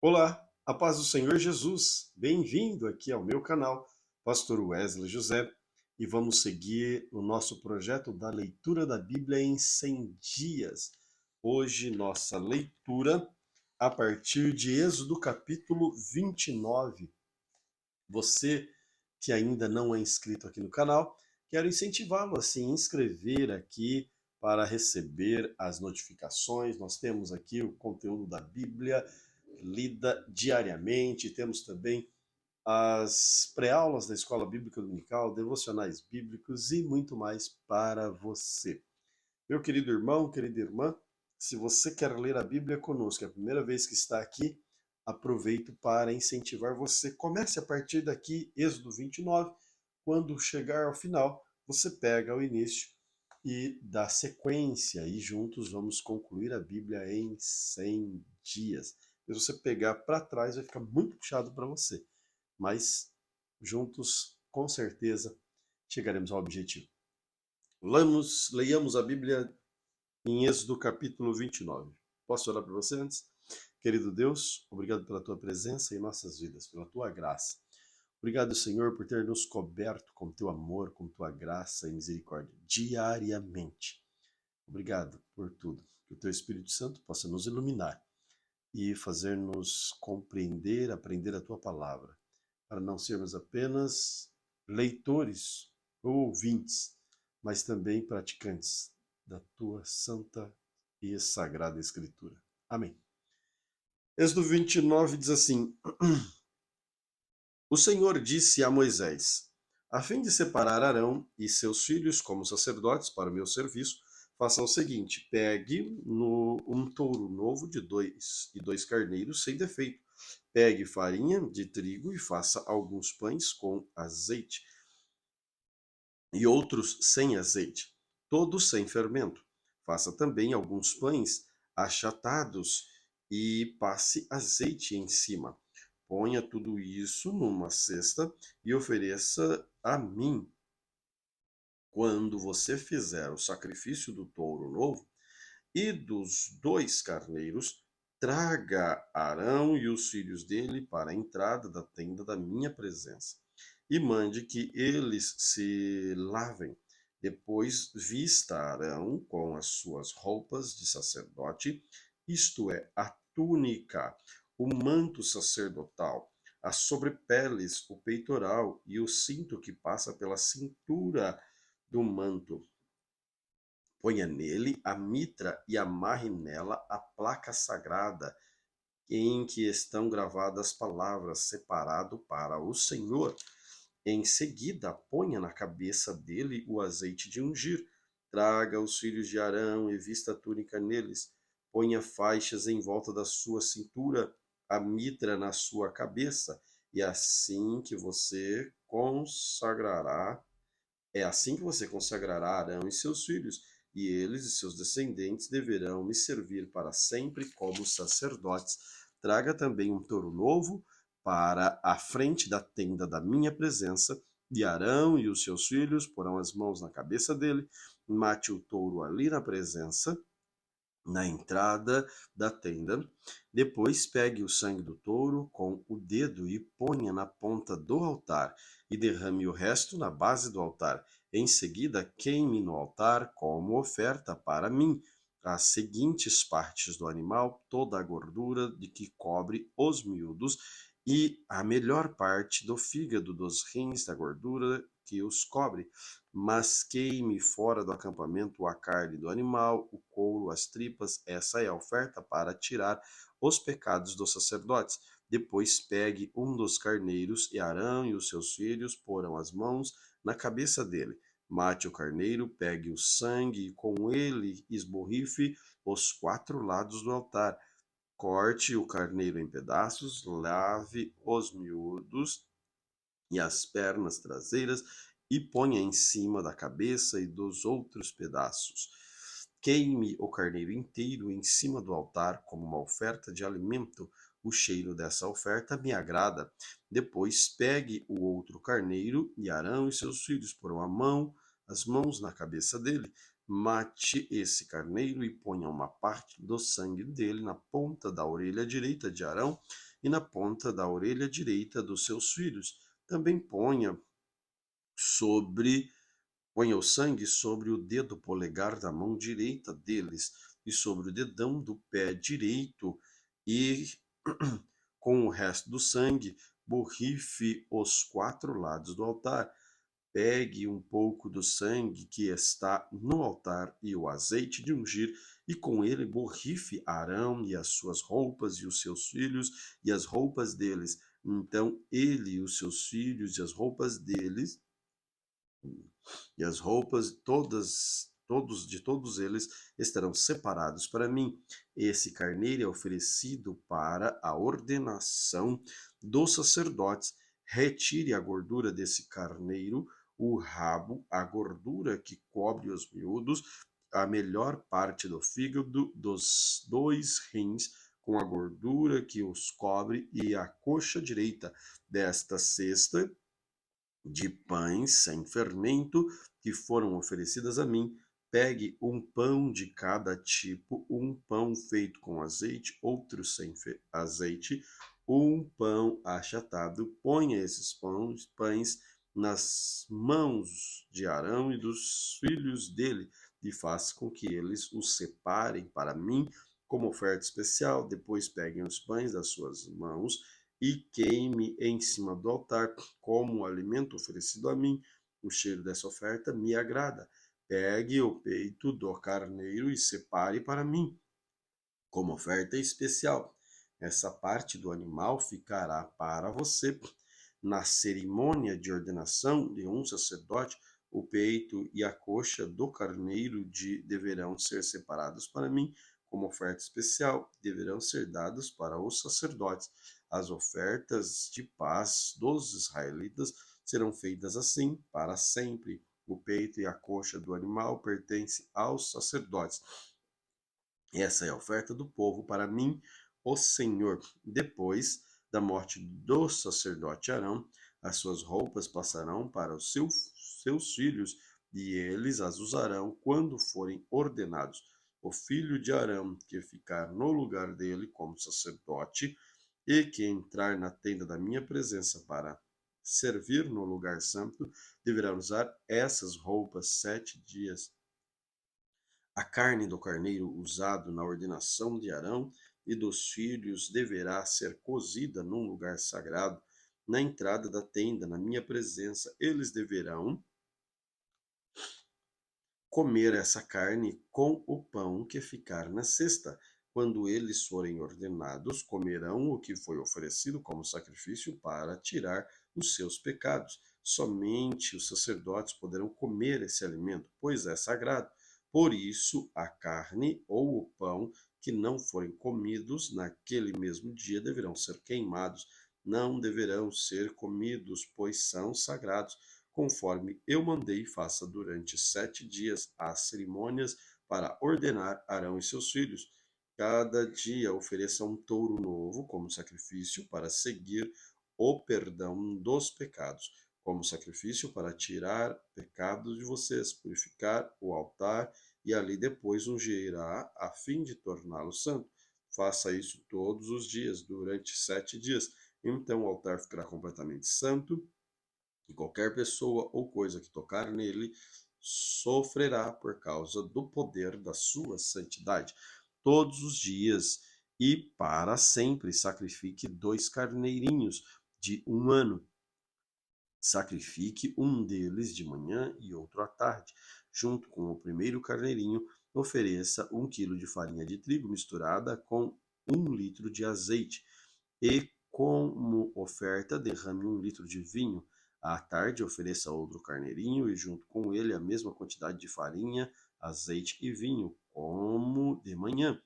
Olá, a paz do Senhor Jesus. Bem-vindo aqui ao meu canal, Pastor Wesley José, e vamos seguir o nosso projeto da leitura da Bíblia em 100 dias. Hoje, nossa leitura a partir de Êxodo capítulo 29. Você que ainda não é inscrito aqui no canal, quero incentivá-lo a se inscrever aqui para receber as notificações. Nós temos aqui o conteúdo da Bíblia lida diariamente. Temos também as pré-aulas da Escola Bíblica Dominical, devocionais bíblicos e muito mais para você. Meu querido irmão, querida irmã, se você quer ler a Bíblia conosco, é a primeira vez que está aqui, aproveito para incentivar você. Comece a partir daqui, Êxodo 29. Quando chegar ao final, você pega o início e dá sequência, e juntos vamos concluir a Bíblia em 100 dias. Se você pegar para trás, vai ficar muito puxado para você, mas juntos, com certeza, chegaremos ao objetivo. Leiamos a Bíblia em Êxodo capítulo 29. Posso orar para você antes? Querido Deus, obrigado pela tua presença em nossas vidas, pela tua graça. Obrigado, Senhor, por ter nos coberto com teu amor, com tua graça e misericórdia diariamente. Obrigado por tudo. Que o teu Espírito Santo possa nos iluminar e fazer-nos compreender, aprender a tua palavra, para não sermos apenas leitores ou ouvintes, mas também praticantes da tua santa e sagrada Escritura. Amém. Êxodo 29 diz assim: O Senhor disse a Moisés: A fim de separar Arão e seus filhos como sacerdotes para o meu serviço, faça o seguinte: pegue um touro novo de dois carneiros sem defeito. Pegue farinha de trigo e faça alguns pães com azeite e outros sem azeite, todos sem fermento. Faça também alguns pães achatados e passe azeite em cima. Ponha tudo isso numa cesta e ofereça a mim. Quando você fizer o sacrifício do touro novo e dos dois carneiros, traga Arão e os filhos dele para a entrada da tenda da minha presença e mande que eles se lavem. Depois vista Arão com as suas roupas de sacerdote, isto é, a túnica, o manto sacerdotal, as sobrepeles, o peitoral e o cinto que passa pela cintura do manto. Ponha nele a mitra e amarre nela a placa sagrada em que estão gravadas as palavras separado para o Senhor. Em seguida, ponha na cabeça dele o azeite de ungir. Traga os filhos de Arão e vista a túnica neles. Ponha faixas em volta da sua cintura, a mitra na sua cabeça, e assim que você consagrará Arão e seus filhos, e eles e seus descendentes deverão me servir para sempre como sacerdotes. Traga também um touro novo para a frente da tenda da minha presença, e Arão e os seus filhos porão as mãos na cabeça dele, mate o touro ali na presença, na entrada da tenda. Depois pegue o sangue do touro com o dedo e ponha na ponta do altar, e derrame o resto na base do altar. Em seguida, queime no altar como oferta para mim as seguintes partes do animal, toda a gordura de que cobre os miúdos, e a melhor parte do fígado, dos rins, da gordura que os cobre, mas queime fora do acampamento a carne do animal, o couro, as tripas. Essa é a oferta para tirar os pecados dos sacerdotes. Depois pegue um dos carneiros, e Arão e os seus filhos porão as mãos na cabeça dele. Mate o carneiro, pegue o sangue e com ele esborrife os 4 lados do altar. Corte o carneiro em pedaços, lave os miúdos e as pernas traseiras e ponha em cima da cabeça e dos outros pedaços. Queime o carneiro inteiro em cima do altar como uma oferta de alimento. O cheiro dessa oferta me agrada. Depois pegue o outro carneiro, e Arão e seus filhos porão as mãos na cabeça dele. Mate esse carneiro e ponha uma parte do sangue dele na ponta da orelha direita de Arão e na ponta da orelha direita dos seus filhos. Também sobre ponha o sangue sobre o dedo polegar da mão direita deles e sobre o dedão do pé direito, e com o resto do sangue borrife os 4 lados do altar. Pegue um pouco do sangue que está no altar e o azeite de ungir, e com ele borrife Arão e as suas roupas e os seus filhos e as roupas deles. Então ele e os seus filhos e as roupas deles e as roupas todos eles estarão separados para mim. Esse carneiro é oferecido para a ordenação dos sacerdotes. Retire a gordura desse carneiro, o rabo, a gordura que cobre os miúdos, a melhor parte do fígado, dos 2 rins, com a gordura que os cobre, e a coxa direita desta cesta de pães sem fermento que foram oferecidas a mim. Pegue um pão de cada tipo, um pão feito com azeite, outro sem azeite, um pão achatado. Ponha esses pães nas mãos de Arão e dos filhos dele, e faça com que eles os separem para mim como oferta especial. Depois peguem os pães das suas mãos e queime em cima do altar como alimento oferecido a mim. O cheiro dessa oferta me agrada. Pegue o peito do carneiro e separe para mim como oferta especial. Essa parte do animal ficará para você. Na cerimônia de ordenação de um sacerdote, o peito e a coxa do carneiro deverão ser separados para mim como oferta especial, deverão ser dados para os sacerdotes. As ofertas de paz dos israelitas serão feitas assim para sempre. O peito e a coxa do animal pertencem aos sacerdotes. Essa é a oferta do povo para mim, o Senhor. Depois da morte do sacerdote Arão, as suas roupas passarão para os seus filhos, e eles as usarão quando forem ordenados. O filho de Arão que ficar no lugar dele como sacerdote e que entrar na tenda da minha presença para servir no lugar santo, deverá usar essas roupas 7 dias. A carne do carneiro usado na ordenação de Arão e dos filhos deverá ser cozida num lugar sagrado, na entrada da tenda, na minha presença. Eles deverão comer essa carne com o pão que ficar na cesta. Quando eles forem ordenados, comerão o que foi oferecido como sacrifício para tirar os seus pecados. Somente os sacerdotes poderão comer esse alimento, pois é sagrado. Por isso, a carne ou o pão que não forem comidos naquele mesmo dia deverão ser queimados. Não deverão ser comidos, pois são sagrados. Conforme eu mandei, faça durante 7 dias as cerimônias para ordenar Arão e seus filhos. Cada dia ofereça um touro novo como sacrifício para seguir o perdão dos pecados, como sacrifício para tirar pecados de vocês, purificar o altar, e ali depois ungirá a fim de torná-lo santo. Faça isso todos os dias, durante 7 dias. Então o altar ficará completamente santo, e qualquer pessoa ou coisa que tocar nele sofrerá por causa do poder da sua santidade. Todos os dias e para sempre sacrifique 2 carneirinhos de 1 ano. Sacrifique um deles de manhã e outro à tarde. Junto com o primeiro carneirinho, ofereça 1 quilo de farinha de trigo misturada com 1 litro de azeite, e como oferta derrame 1 litro de vinho. À tarde, ofereça outro carneirinho e junto com ele a mesma quantidade de farinha, azeite e vinho, como de manhã.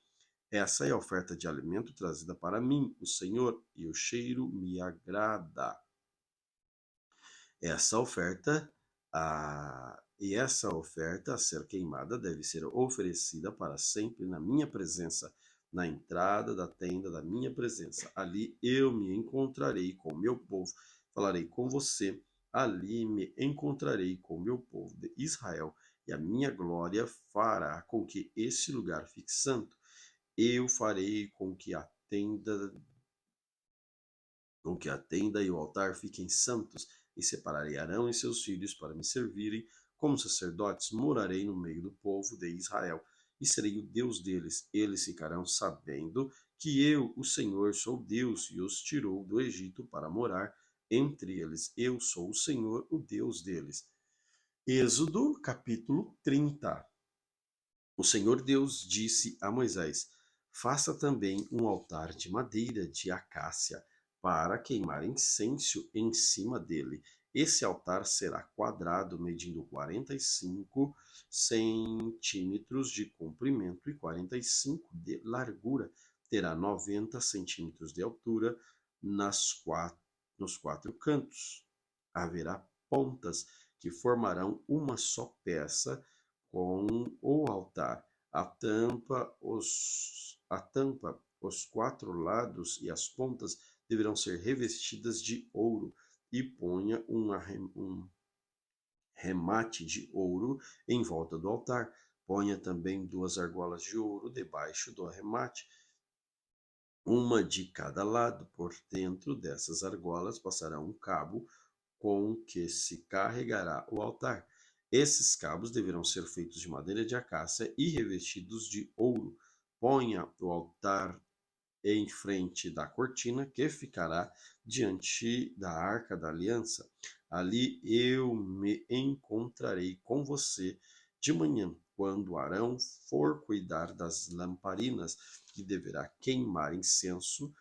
Essa é a oferta de alimento trazida para mim, o Senhor, e o cheiro me agrada. Essa oferta, essa oferta a ser queimada deve ser oferecida para sempre na minha presença, na entrada da tenda da minha presença. Ali eu me encontrarei com o meu povo, falarei com você. Ali me encontrarei com o meu povo de Israel, e a minha glória fará com que esse lugar fique santo. Eu farei com que a tenda com que a tenda e o altar fiquem santos, e separarei Arão e seus filhos para me servirem como sacerdotes. Morarei no meio do povo de Israel, e serei o Deus deles. Eles ficarão sabendo que eu, o Senhor, sou Deus, e os tirou do Egito para morar entre eles. Eu sou o Senhor, o Deus deles. Êxodo capítulo 30. O Senhor Deus disse a Moisés: Faça também um altar de madeira de acácia para queimar incenso em cima dele. Esse altar será quadrado, medindo 45 centímetros de comprimento e 45 de largura. Terá 90 centímetros de altura nos quatro cantos. Haverá pontas que formarão uma só peça com o altar. A tampa, os quatro lados e as pontas deverão ser revestidas de ouro, e ponha um remate de ouro em volta do altar. Ponha também 2 argolas de ouro debaixo do remate, uma de cada lado. Por dentro dessas argolas passará um cabo com que se carregará o altar. Esses cabos deverão ser feitos de madeira de acácia e revestidos de ouro. Ponha o altar em frente da cortina que ficará diante da arca da aliança. Ali eu me encontrarei com você de manhã, quando Arão for cuidar das lamparinas, que deverá queimar incenso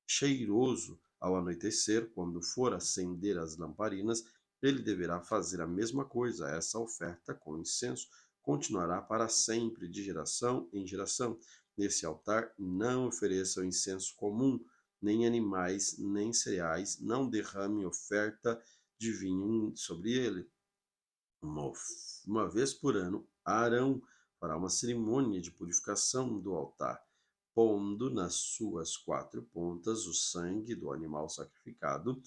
cheiroso. Ao anoitecer, quando for acender as lamparinas, ele deverá fazer a mesma coisa. Essa oferta com incenso continuará para sempre, de geração em geração. Nesse altar não ofereça o incenso comum, nem animais, nem cereais, não derrame oferta de vinho sobre ele. Uma vez por ano, Arão fará uma cerimônia de purificação do altar, pondo nas suas 4 pontas o sangue do animal sacrificado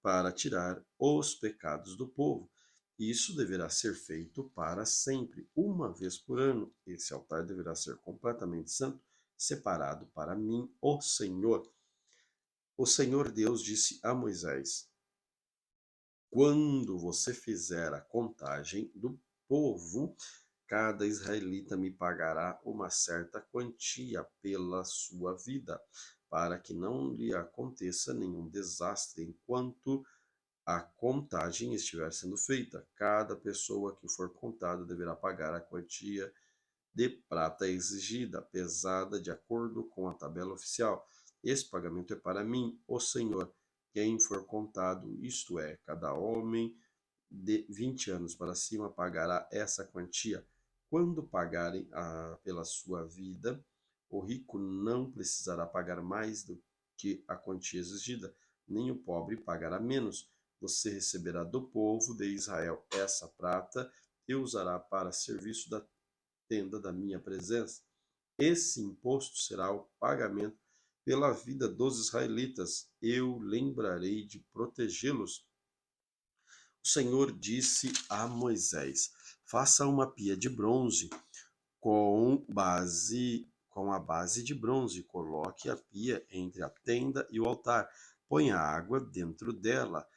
para tirar os pecados do povo. Isso deverá ser feito para sempre, uma vez por ano. Esse altar deverá ser completamente santo, separado para mim, o Senhor. O Senhor Deus disse a Moisés: Quando você fizer a contagem do povo, cada israelita me pagará uma certa quantia pela sua vida, para que não lhe aconteça nenhum desastre enquanto a contagem estiver sendo feita. Cada pessoa que for contada deverá pagar a quantia de prata exigida, pesada de acordo com a tabela oficial. Esse pagamento é para mim, o Senhor. Quem for contado, isto é, cada homem de 20 anos para cima, pagará essa quantia. Quando pagarem pela sua vida, o rico não precisará pagar mais do que a quantia exigida, nem o pobre pagará menos. Você receberá do povo de Israel essa prata e usará para serviço da tenda da minha presença. Esse imposto será o pagamento pela vida dos israelitas. Eu lembrarei de protegê-los. O Senhor disse a Moisés: Faça uma pia de bronze com a base de bronze. Coloque a pia entre a tenda e o altar. Ponha água dentro dela.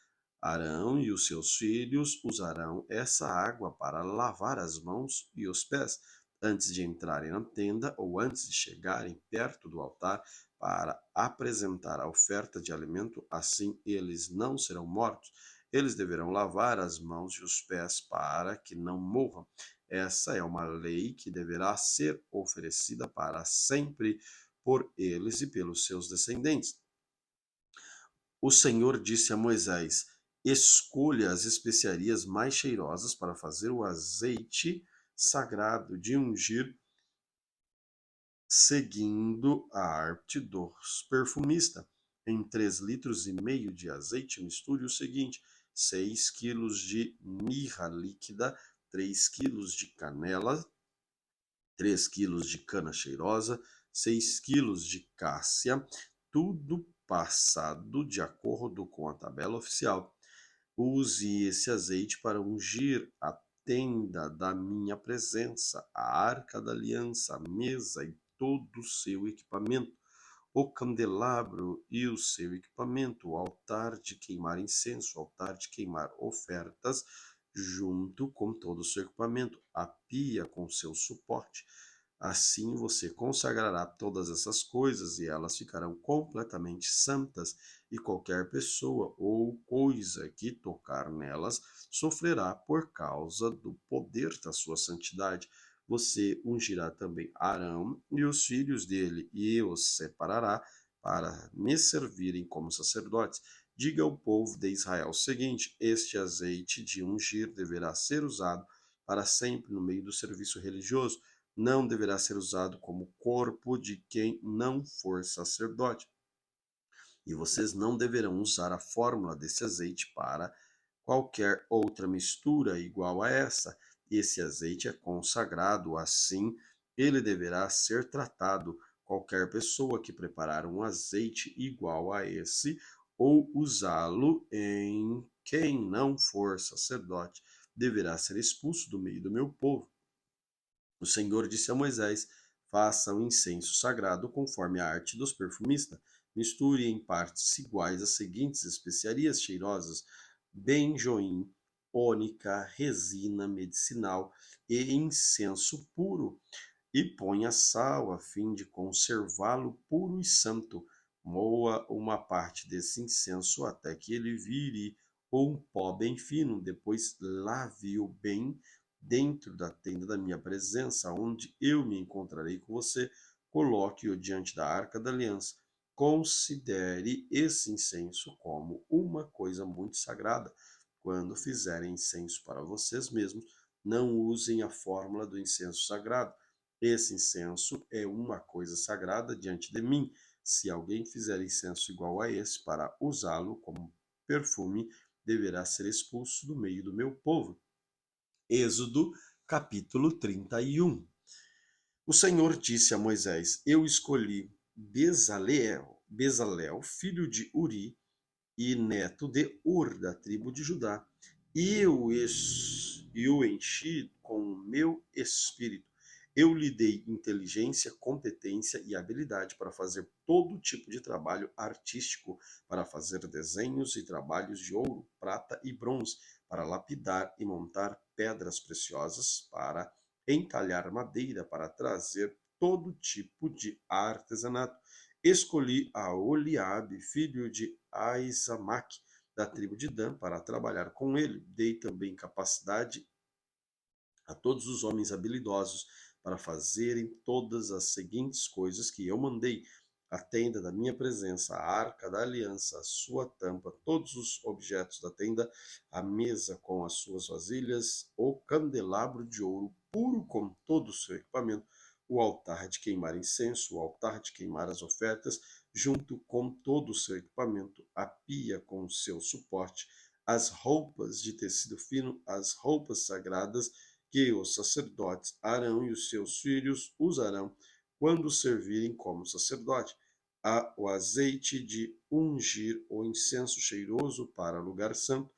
Arão e os seus filhos usarão essa água para lavar as mãos e os pés antes de entrarem na tenda ou antes de chegarem perto do altar para apresentar a oferta de alimento. Assim eles não serão mortos. Eles deverão lavar as mãos e os pés para que não morram. Essa é uma lei que deverá ser oferecida para sempre por eles e pelos seus descendentes. O Senhor disse a Moisés: Escolha as especiarias mais cheirosas para fazer o azeite sagrado de ungir, seguindo a arte dos perfumistas. Em 3,5 litros de azeite, misture o seguinte: 6 quilos de mirra líquida, 3 quilos de canela, 3 quilos de cana cheirosa, 6 quilos de cássia, tudo passado de acordo com a tabela oficial. Use esse azeite para ungir a tenda da minha presença, a arca da aliança, a mesa e todo o seu equipamento. o candelabro e o seu equipamento, o altar de queimar incenso, o altar de queimar ofertas, junto com todo o seu equipamento, a pia com seu suporte. Assim você consagrará todas essas coisas e elas ficarão completamente santas, e qualquer pessoa ou coisa que tocar nelas sofrerá por causa do poder da sua santidade. Você ungirá também Arão e os filhos dele, e os separará para me servirem como sacerdotes. Diga ao povo de Israel o seguinte: este azeite de ungir deverá ser usado para sempre no meio do serviço religioso. Não deverá ser usado como corpo de quem não for sacerdote. E vocês não deverão usar a fórmula desse azeite para qualquer outra mistura igual a essa. Esse azeite é consagrado, assim ele deverá ser tratado. Qualquer pessoa que preparar um azeite igual a esse ou usá-lo em quem não for sacerdote deverá ser expulso do meio do meu povo. O Senhor disse a Moisés: faça um incenso sagrado conforme a arte dos perfumistas. Misture em partes iguais as seguintes especiarias cheirosas: benjoim, ônica, resina medicinal e incenso puro. E ponha sal a fim de conservá-lo puro e santo. Moa uma parte desse incenso até que ele vire um pó bem fino. Depois lave-o bem dentro da tenda da minha presença, onde eu me encontrarei com você. Coloque-o diante da arca da aliança. Considere esse incenso como uma coisa muito sagrada. Quando fizerem incenso para vocês mesmos, não usem a fórmula do incenso sagrado. Esse incenso é uma coisa sagrada diante de mim. Se alguém fizer incenso igual a esse para usá-lo como perfume, deverá ser expulso do meio do meu povo. Êxodo, capítulo 31. O Senhor disse a Moisés: eu escolhi Bezalel, filho de Uri e neto de Ur, da tribo de Judá, e o enchi com o meu espírito. Eu lhe dei inteligência, competência e habilidade para fazer todo tipo de trabalho artístico, para fazer desenhos e trabalhos de ouro, prata e bronze, para lapidar e montar pedras preciosas, para entalhar madeira, para trazer todo tipo de artesanato. Escolhi a Oliabe, filho de Aizamaque, da tribo de Dan, para trabalhar com ele. Dei também capacidade a todos os homens habilidosos para fazerem todas as seguintes coisas que eu mandei: a tenda da minha presença, a arca da aliança, a sua tampa, todos os objetos da tenda, a mesa com as suas vasilhas, o candelabro de ouro puro com todo o seu equipamento, o altar de queimar incenso, o altar de queimar as ofertas, junto com todo o seu equipamento, a pia com o seu suporte, as roupas de tecido fino, as roupas sagradas que os sacerdotes Arão e os seus filhos usarão quando servirem como sacerdote, o azeite de ungir, o incenso cheiroso para lugar santo.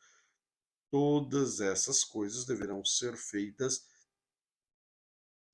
Todas essas coisas deverão ser feitas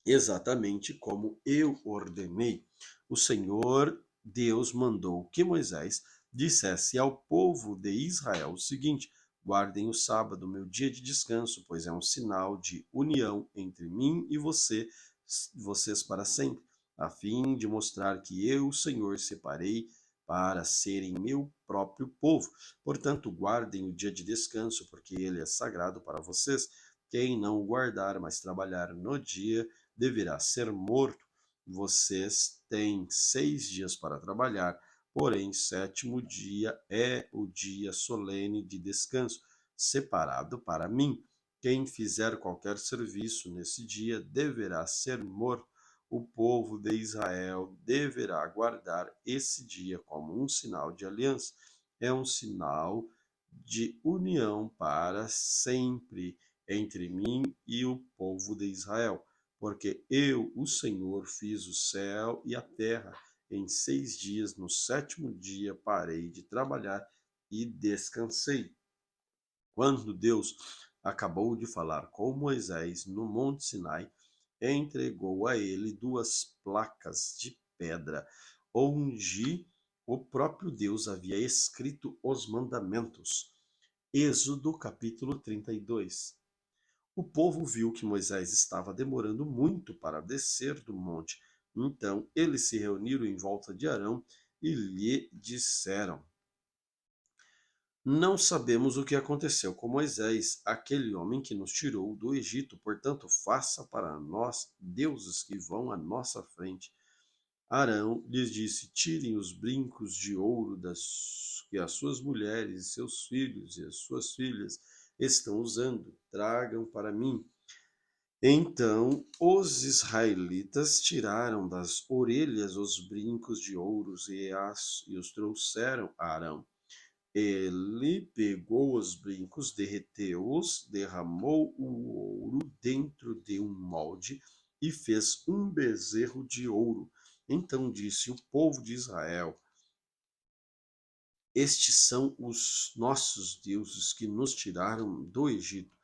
exatamente como eu ordenei. O Senhor Deus mandou que Moisés dissesse ao povo de Israel o seguinte: guardem o sábado, meu dia de descanso, pois é um sinal de união entre mim e vocês para sempre, a fim de mostrar que eu, o Senhor, separei para serem meu próprio povo. Portanto, guardem o dia de descanso, porque ele é sagrado para vocês. Quem não o guardar, mas trabalhar no dia, deverá ser morto. Vocês têm 6 dias para trabalhar, porém, sétimo dia é o dia solene de descanso, separado para mim. Quem fizer qualquer serviço nesse dia deverá ser morto. O povo de Israel deverá guardar esse dia como um sinal de aliança. É um sinal de união para sempre entre mim e o povo de Israel, porque eu, o Senhor, fiz o céu e a terra em 6 dias. No sétimo dia parei de trabalhar e descansei. Quando Deus acabou de falar com Moisés no Monte Sinai, entregou a ele 2 placas de pedra. onde o próprio Deus havia escrito os mandamentos. Êxodo capítulo 32. O povo viu que Moisés estava demorando muito para descer do monte. Então eles se reuniram em volta de Arão e lhe disseram: Não sabemos o que aconteceu com Moisés, aquele homem que nos tirou do Egito. Portanto, faça para nós deuses que vão à nossa frente. Arão lhes disse: Tirem os brincos de ouro que as suas mulheres, seus filhos e as suas filhas estão usando. Tragam para mim. Então os israelitas tiraram das orelhas os brincos de ouro e os trouxeram a Arão. Ele pegou os brincos, derreteu-os, derramou o ouro dentro de um molde e fez um bezerro de ouro. Então disse o povo de Israel: Estes são os nossos deuses que nos tiraram do Egito.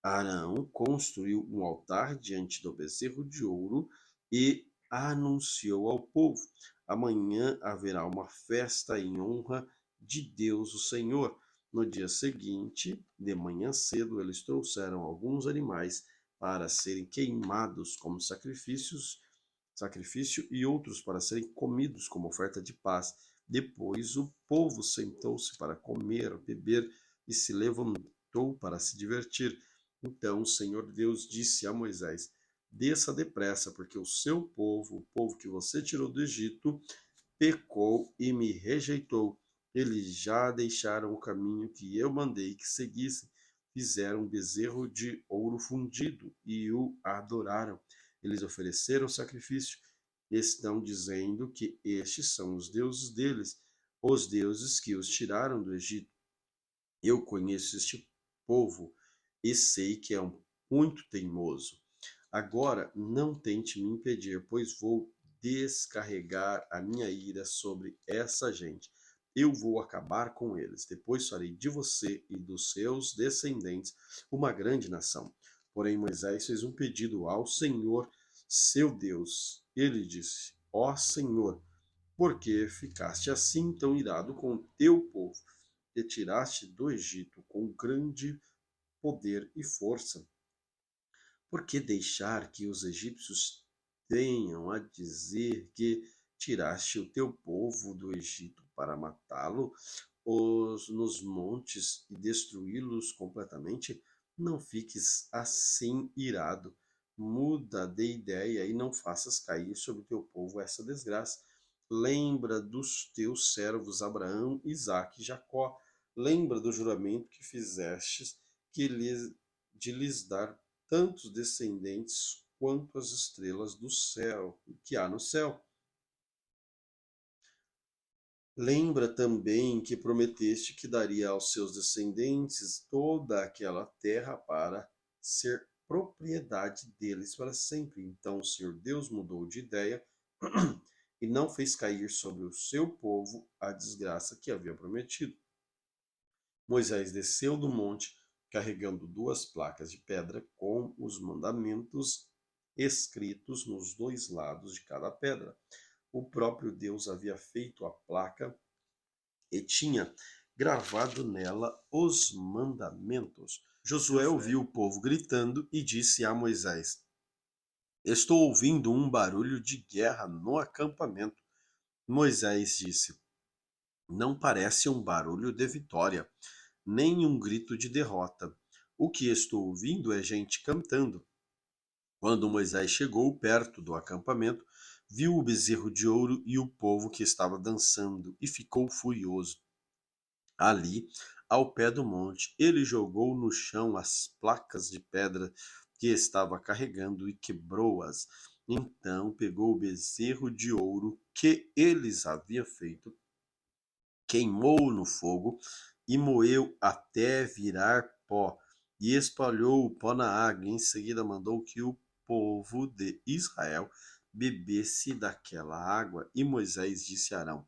Arão construiu um altar diante do bezerro de ouro e anunciou ao povo: Amanhã haverá uma festa em honra de Deus o Senhor. No dia seguinte, de manhã cedo, eles trouxeram alguns animais para serem queimados como sacrifício e outros para serem comidos como oferta de paz. Depois o povo sentou-se para comer, beber e se levantou para se divertir. Então o Senhor Deus disse a Moisés: Desça depressa, porque o seu povo, o povo que você tirou do Egito, pecou e me rejeitou. Eles já deixaram o caminho que eu mandei que seguissem. Fizeram um bezerro de ouro fundido e o adoraram. Eles ofereceram sacrifício. Estão dizendo que estes são os deuses deles, os deuses que os tiraram do Egito. Eu conheço este povo e sei que é muito teimoso. Agora não tente me impedir, pois vou descarregar a minha ira sobre essa gente. Eu vou acabar com eles. Depois farei de você e dos seus descendentes uma grande nação. Porém, Moisés fez um pedido ao Senhor, seu Deus. Ele disse: Ó Senhor, por que ficaste assim tão irado com o teu povo? Que tiraste do Egito com grande poder e força. Por que deixar que os egípcios tenham a dizer que tiraste o teu povo do Egito para matá-lo nos montes e destruí-los completamente? Não fiques assim irado. Muda de ideia e não faças cair sobre o teu povo essa desgraça. Lembra dos teus servos Abraão, Isaque e Jacó. Lembra do juramento que fizestes de lhes dar tantos descendentes quanto as estrelas do céu que há no céu. Lembra também que prometeste que daria aos seus descendentes toda aquela terra para ser propriedade deles para sempre. Então o Senhor Deus mudou de ideia e não fez cair sobre o seu povo a desgraça que havia prometido. Moisés desceu do monte carregando 2 placas de pedra com os mandamentos escritos nos 2 lados de cada pedra. O próprio Deus havia feito a placa e tinha gravado nela os mandamentos. Josué ouviu o povo gritando e disse a Moisés: Estou ouvindo um barulho de guerra no acampamento. Moisés disse: Não parece um barulho de vitória, nem um grito de derrota. O que estou ouvindo é gente cantando. Quando Moisés chegou perto do acampamento, viu o bezerro de ouro e o povo que estava dançando e ficou furioso. Ali, ao pé do monte, ele jogou no chão as placas de pedra que estava carregando e quebrou-as. Então pegou o bezerro de ouro que eles haviam feito, queimou no fogo e moeu até virar pó, e espalhou o pó na água. Em seguida mandou que o povo de Israel bebesse daquela água. E Moisés disse a Arão: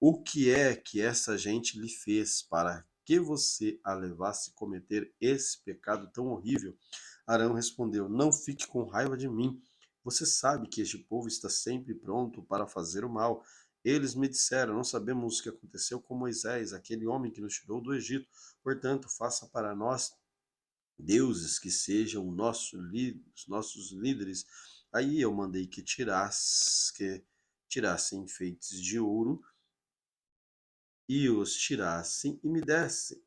O que é que essa gente lhe fez para que você a levasse a cometer esse pecado tão horrível? Arão respondeu: Não fique com raiva de mim. Você sabe que este povo está sempre pronto para fazer o mal. Eles me disseram: não sabemos o que aconteceu com Moisés, aquele homem que nos tirou do Egito. Portanto, faça para nós deuses que sejam os nossos líderes. Aí eu mandei que tirassem enfeites de ouro e os tirassem e me dessem.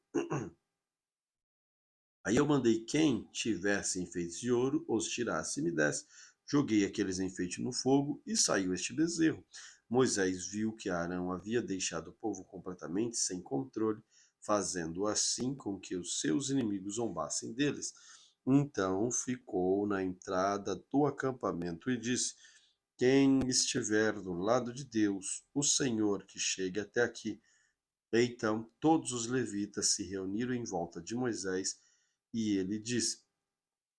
Aí eu mandei quem tivesse enfeites de ouro, os tirasse e me desse. Joguei aqueles enfeites no fogo e saiu este bezerro. Moisés viu que Arão havia deixado o povo completamente sem controle, fazendo assim com que os seus inimigos zombassem deles. Então ficou na entrada do acampamento e disse: quem estiver do lado de Deus, o Senhor, que chegue até aqui. Então todos os levitas se reuniram em volta de Moisés e ele disse: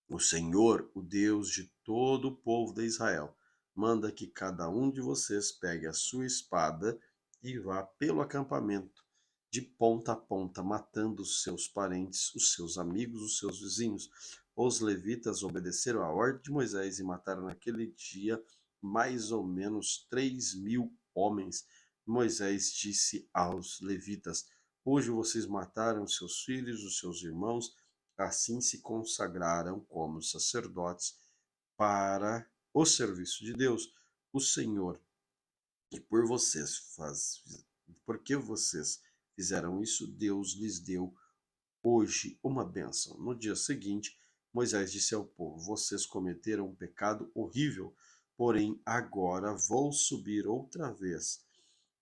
o Senhor, o Deus de todo o povo de Israel, manda que cada um de vocês pegue a sua espada e vá pelo acampamento, de ponta a ponta, matando os seus parentes, os seus amigos, os seus vizinhos. Os levitas obedeceram à ordem de Moisés e mataram naquele dia mais ou menos 3.000 homens. Moisés disse aos levitas: hoje vocês mataram seus filhos, os seus irmãos, assim se consagraram como sacerdotes para o serviço de Deus, o Senhor. E porque vocês fizeram isso, Deus lhes deu hoje uma bênção. No dia seguinte, Moisés disse ao povo: vocês cometeram um pecado horrível, porém agora vou subir outra vez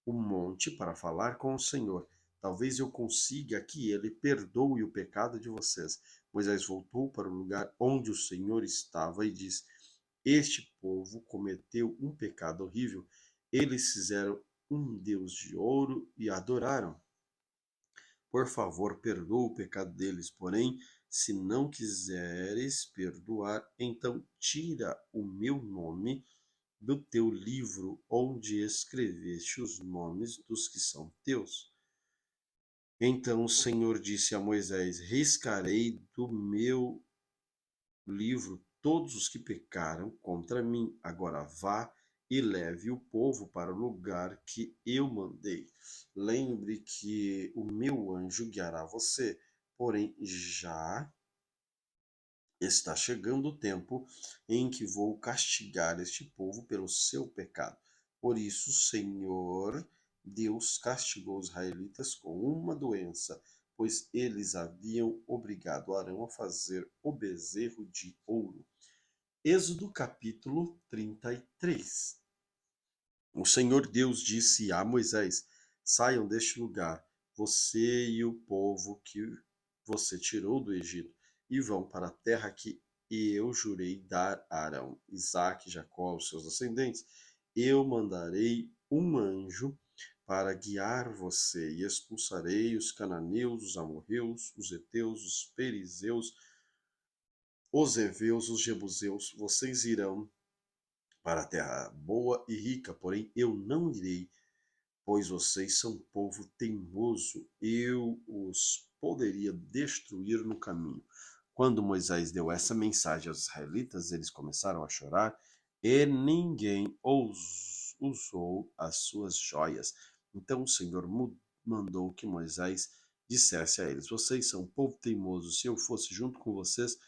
o monte para falar com o Senhor. Talvez eu consiga que ele perdoe o pecado de vocês. Moisés voltou para o lugar onde o Senhor estava e disse: este povo cometeu um pecado horrível. Eles fizeram um Deus de ouro e adoraram. Por favor, perdoa o pecado deles. Porém, se não quiseres perdoar, então tira o meu nome do teu livro onde escreveste os nomes dos que são teus. Então o Senhor disse a Moisés: riscarei do meu livro todos os que pecaram contra mim. Agora vá e leve o povo para o lugar que eu mandei. Lembre que o meu anjo guiará você, porém já está chegando o tempo em que vou castigar este povo pelo seu pecado. Por isso, o Senhor Deus castigou os israelitas com uma doença, pois eles haviam obrigado Arão a fazer o bezerro de ouro. Êxodo capítulo 33. O Senhor Deus disse a Moisés: saiam deste lugar, você e o povo que você tirou do Egito, e vão para a terra que eu jurei dar a Arão, Isaque, Jacó, os seus descendentes. Eu mandarei um anjo para guiar você, e expulsarei os cananeus, os amorreus, os heteus, os perizeus, os heveus, os jebuseus. Vocês irão para a terra boa e rica, porém eu não irei, pois vocês são povo teimoso, eu os poderia destruir no caminho. Quando Moisés deu essa mensagem aos israelitas, eles começaram a chorar e ninguém usou as suas joias. Então o Senhor mandou que Moisés dissesse a eles: vocês são povo teimoso, se eu fosse junto com vocês,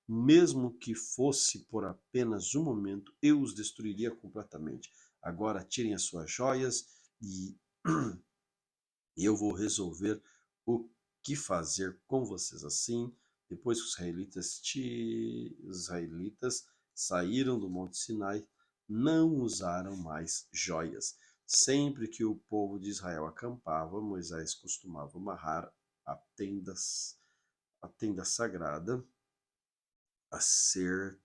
mesmo que fosse por apenas um momento, eu os destruiria completamente. Agora tirem as suas joias e eu vou resolver o que fazer com vocês. Assim, depois que os israelitas saíram do Monte Sinai, não usaram mais joias. Sempre que o povo de Israel acampava, Moisés costumava amarrar a tenda sagrada a ser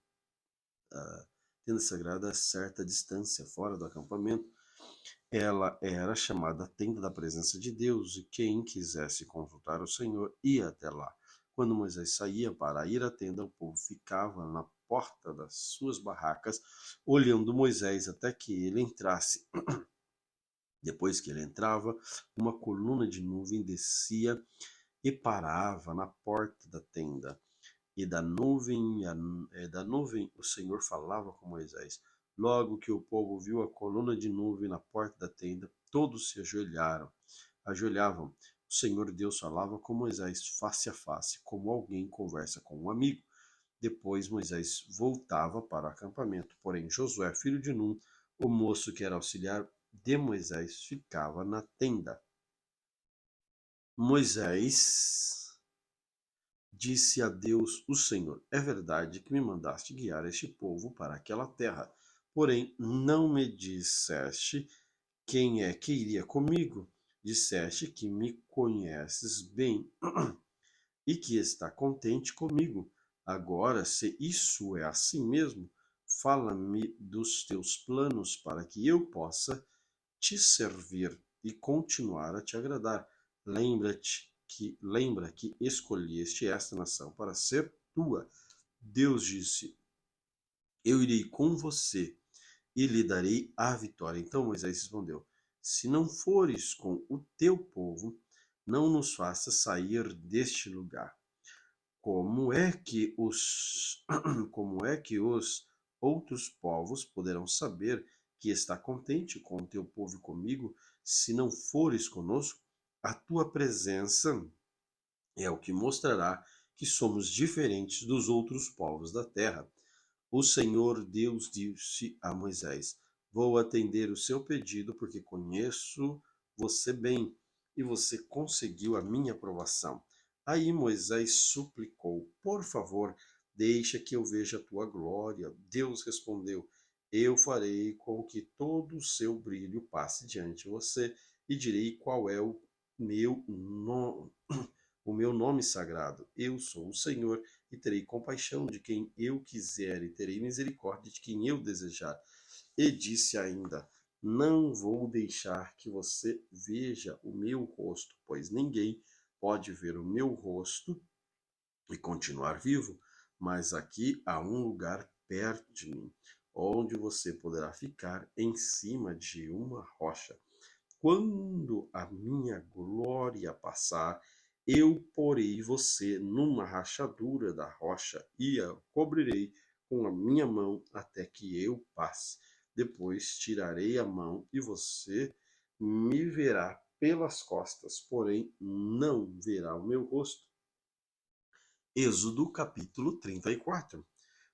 a tenda sagrada a certa distância fora do acampamento. Ela era chamada Tenda da Presença de Deus, e quem quisesse consultar o Senhor ia até lá. Quando Moisés saía para ir à tenda, o povo ficava na porta das suas barracas, olhando Moisés até que ele entrasse. Depois que ele entrava, uma coluna de nuvem descia e parava na porta da tenda. E da nuvem o Senhor falava com Moisés. Logo que o povo viu a coluna de nuvem na porta da tenda, todos se ajoelhavam. O Senhor Deus falava com Moisés face a face, como alguém conversa com um amigo. Depois Moisés voltava para o acampamento, porém Josué, filho de Num, o moço que era auxiliar de Moisés, ficava na tenda. Moisés disse a Deus, o Senhor: é verdade que me mandaste guiar este povo para aquela terra, porém não me disseste quem é que iria comigo. Disseste que me conheces bem e que está contente comigo. Agora, se isso é assim mesmo, fala-me dos teus planos para que eu possa te servir e continuar a te agradar. Lembra que escolheste esta nação para ser tua. Deus disse: eu irei com você e lhe darei a vitória. Então Moisés respondeu: se não fores com o teu povo, não nos faças sair deste lugar. Como é que os como é que os outros povos poderão saber que está contente com o teu povo e comigo, se não fores conosco? A tua presença é o que mostrará que somos diferentes dos outros povos da terra. O Senhor Deus disse a Moisés: vou atender o seu pedido porque conheço você bem e você conseguiu a minha aprovação. Aí Moisés suplicou: por favor, deixa que eu veja a tua glória. Deus respondeu: eu farei com que todo o seu brilho passe diante de você e direi qual é meu nome, o meu nome sagrado. Eu sou o Senhor e terei compaixão de quem eu quiser e terei misericórdia de quem eu desejar. E disse ainda: não vou deixar que você veja o meu rosto, pois ninguém pode ver o meu rosto e continuar vivo, mas aqui há um lugar perto de mim, onde você poderá ficar em cima de uma rocha. Quando a minha glória passar, eu porei você numa rachadura da rocha e a cobrirei com a minha mão até que eu passe. Depois tirarei a mão e você me verá pelas costas, porém não verá o meu rosto. Êxodo capítulo 34.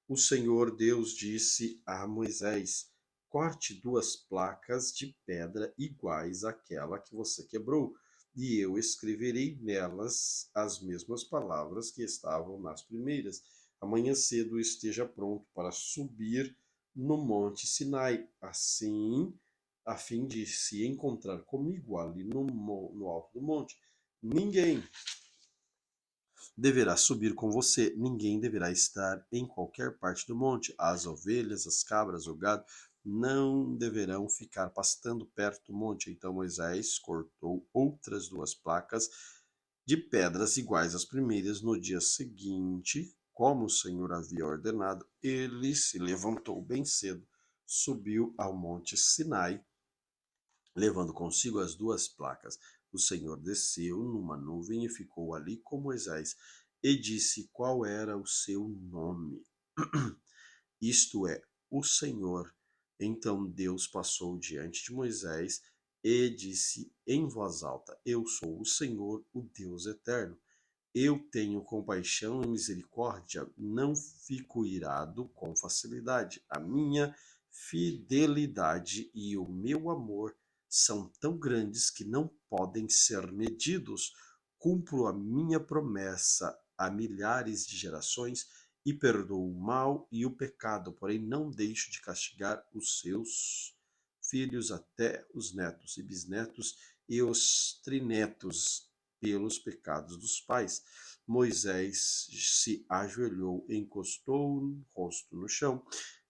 O Senhor Deus disse a Moisés: corte 2 placas de pedra iguais àquela que você quebrou, e eu escreverei nelas as mesmas palavras que estavam nas primeiras. Amanhã cedo esteja pronto para subir no monte Sinai, assim, a fim de se encontrar comigo ali no alto do monte. Ninguém deverá subir com você, ninguém deverá estar em qualquer parte do monte. As ovelhas, as cabras, o gado não deverão ficar pastando perto do monte. Então Moisés cortou outras 2 placas de pedras iguais às primeiras. No dia seguinte, como o Senhor havia ordenado, ele se levantou bem cedo, subiu ao monte Sinai, levando consigo as 2 placas. O Senhor desceu numa nuvem e ficou ali com Moisés, e disse qual era o seu nome. Isto é, o Senhor. Então Deus passou diante de Moisés e disse em voz alta: eu sou o Senhor, o Deus eterno. Eu tenho compaixão e misericórdia, não fico irado com facilidade. A minha fidelidade e o meu amor são tão grandes que não podem ser medidos. Cumpro a minha promessa a milhares de gerações e perdoo o mal e o pecado, porém não deixo de castigar os seus filhos até os netos e bisnetos e os trinetos pelos pecados dos pais. Moisés se ajoelhou, encostou o rosto no chão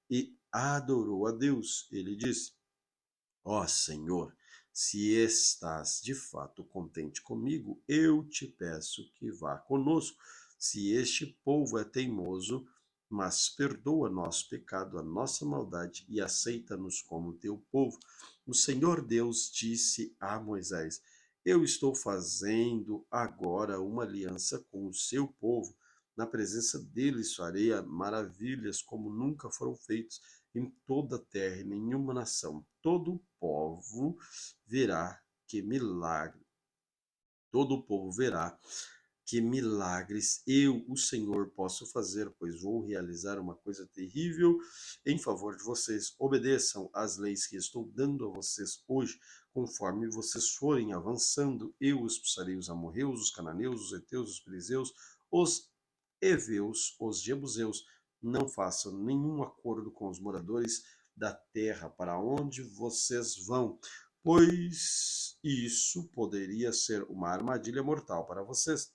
e adorou a Deus. Ele disse: ó Senhor, se estás de fato contente comigo, eu te peço que vá conosco. Se este povo é teimoso, mas perdoa nosso pecado, a nossa maldade e aceita-nos como teu povo. O Senhor Deus disse a Moisés: eu estou fazendo agora uma aliança com o seu povo. Na presença deles farei maravilhas como nunca foram feitas em toda a terra, e nenhuma nação. Todo o povo verá que milagre. Todo o povo verá que milagres eu, o Senhor, posso fazer, pois vou realizar uma coisa terrível em favor de vocês. Obedeçam às leis que estou dando a vocês hoje, conforme vocês forem avançando. Eu expulsarei os amorreus, os cananeus, os heteus, os perizeus, os heveus, os jebuseus. Não façam nenhum acordo com os moradores da terra para onde vocês vão, pois isso poderia ser uma armadilha mortal para vocês.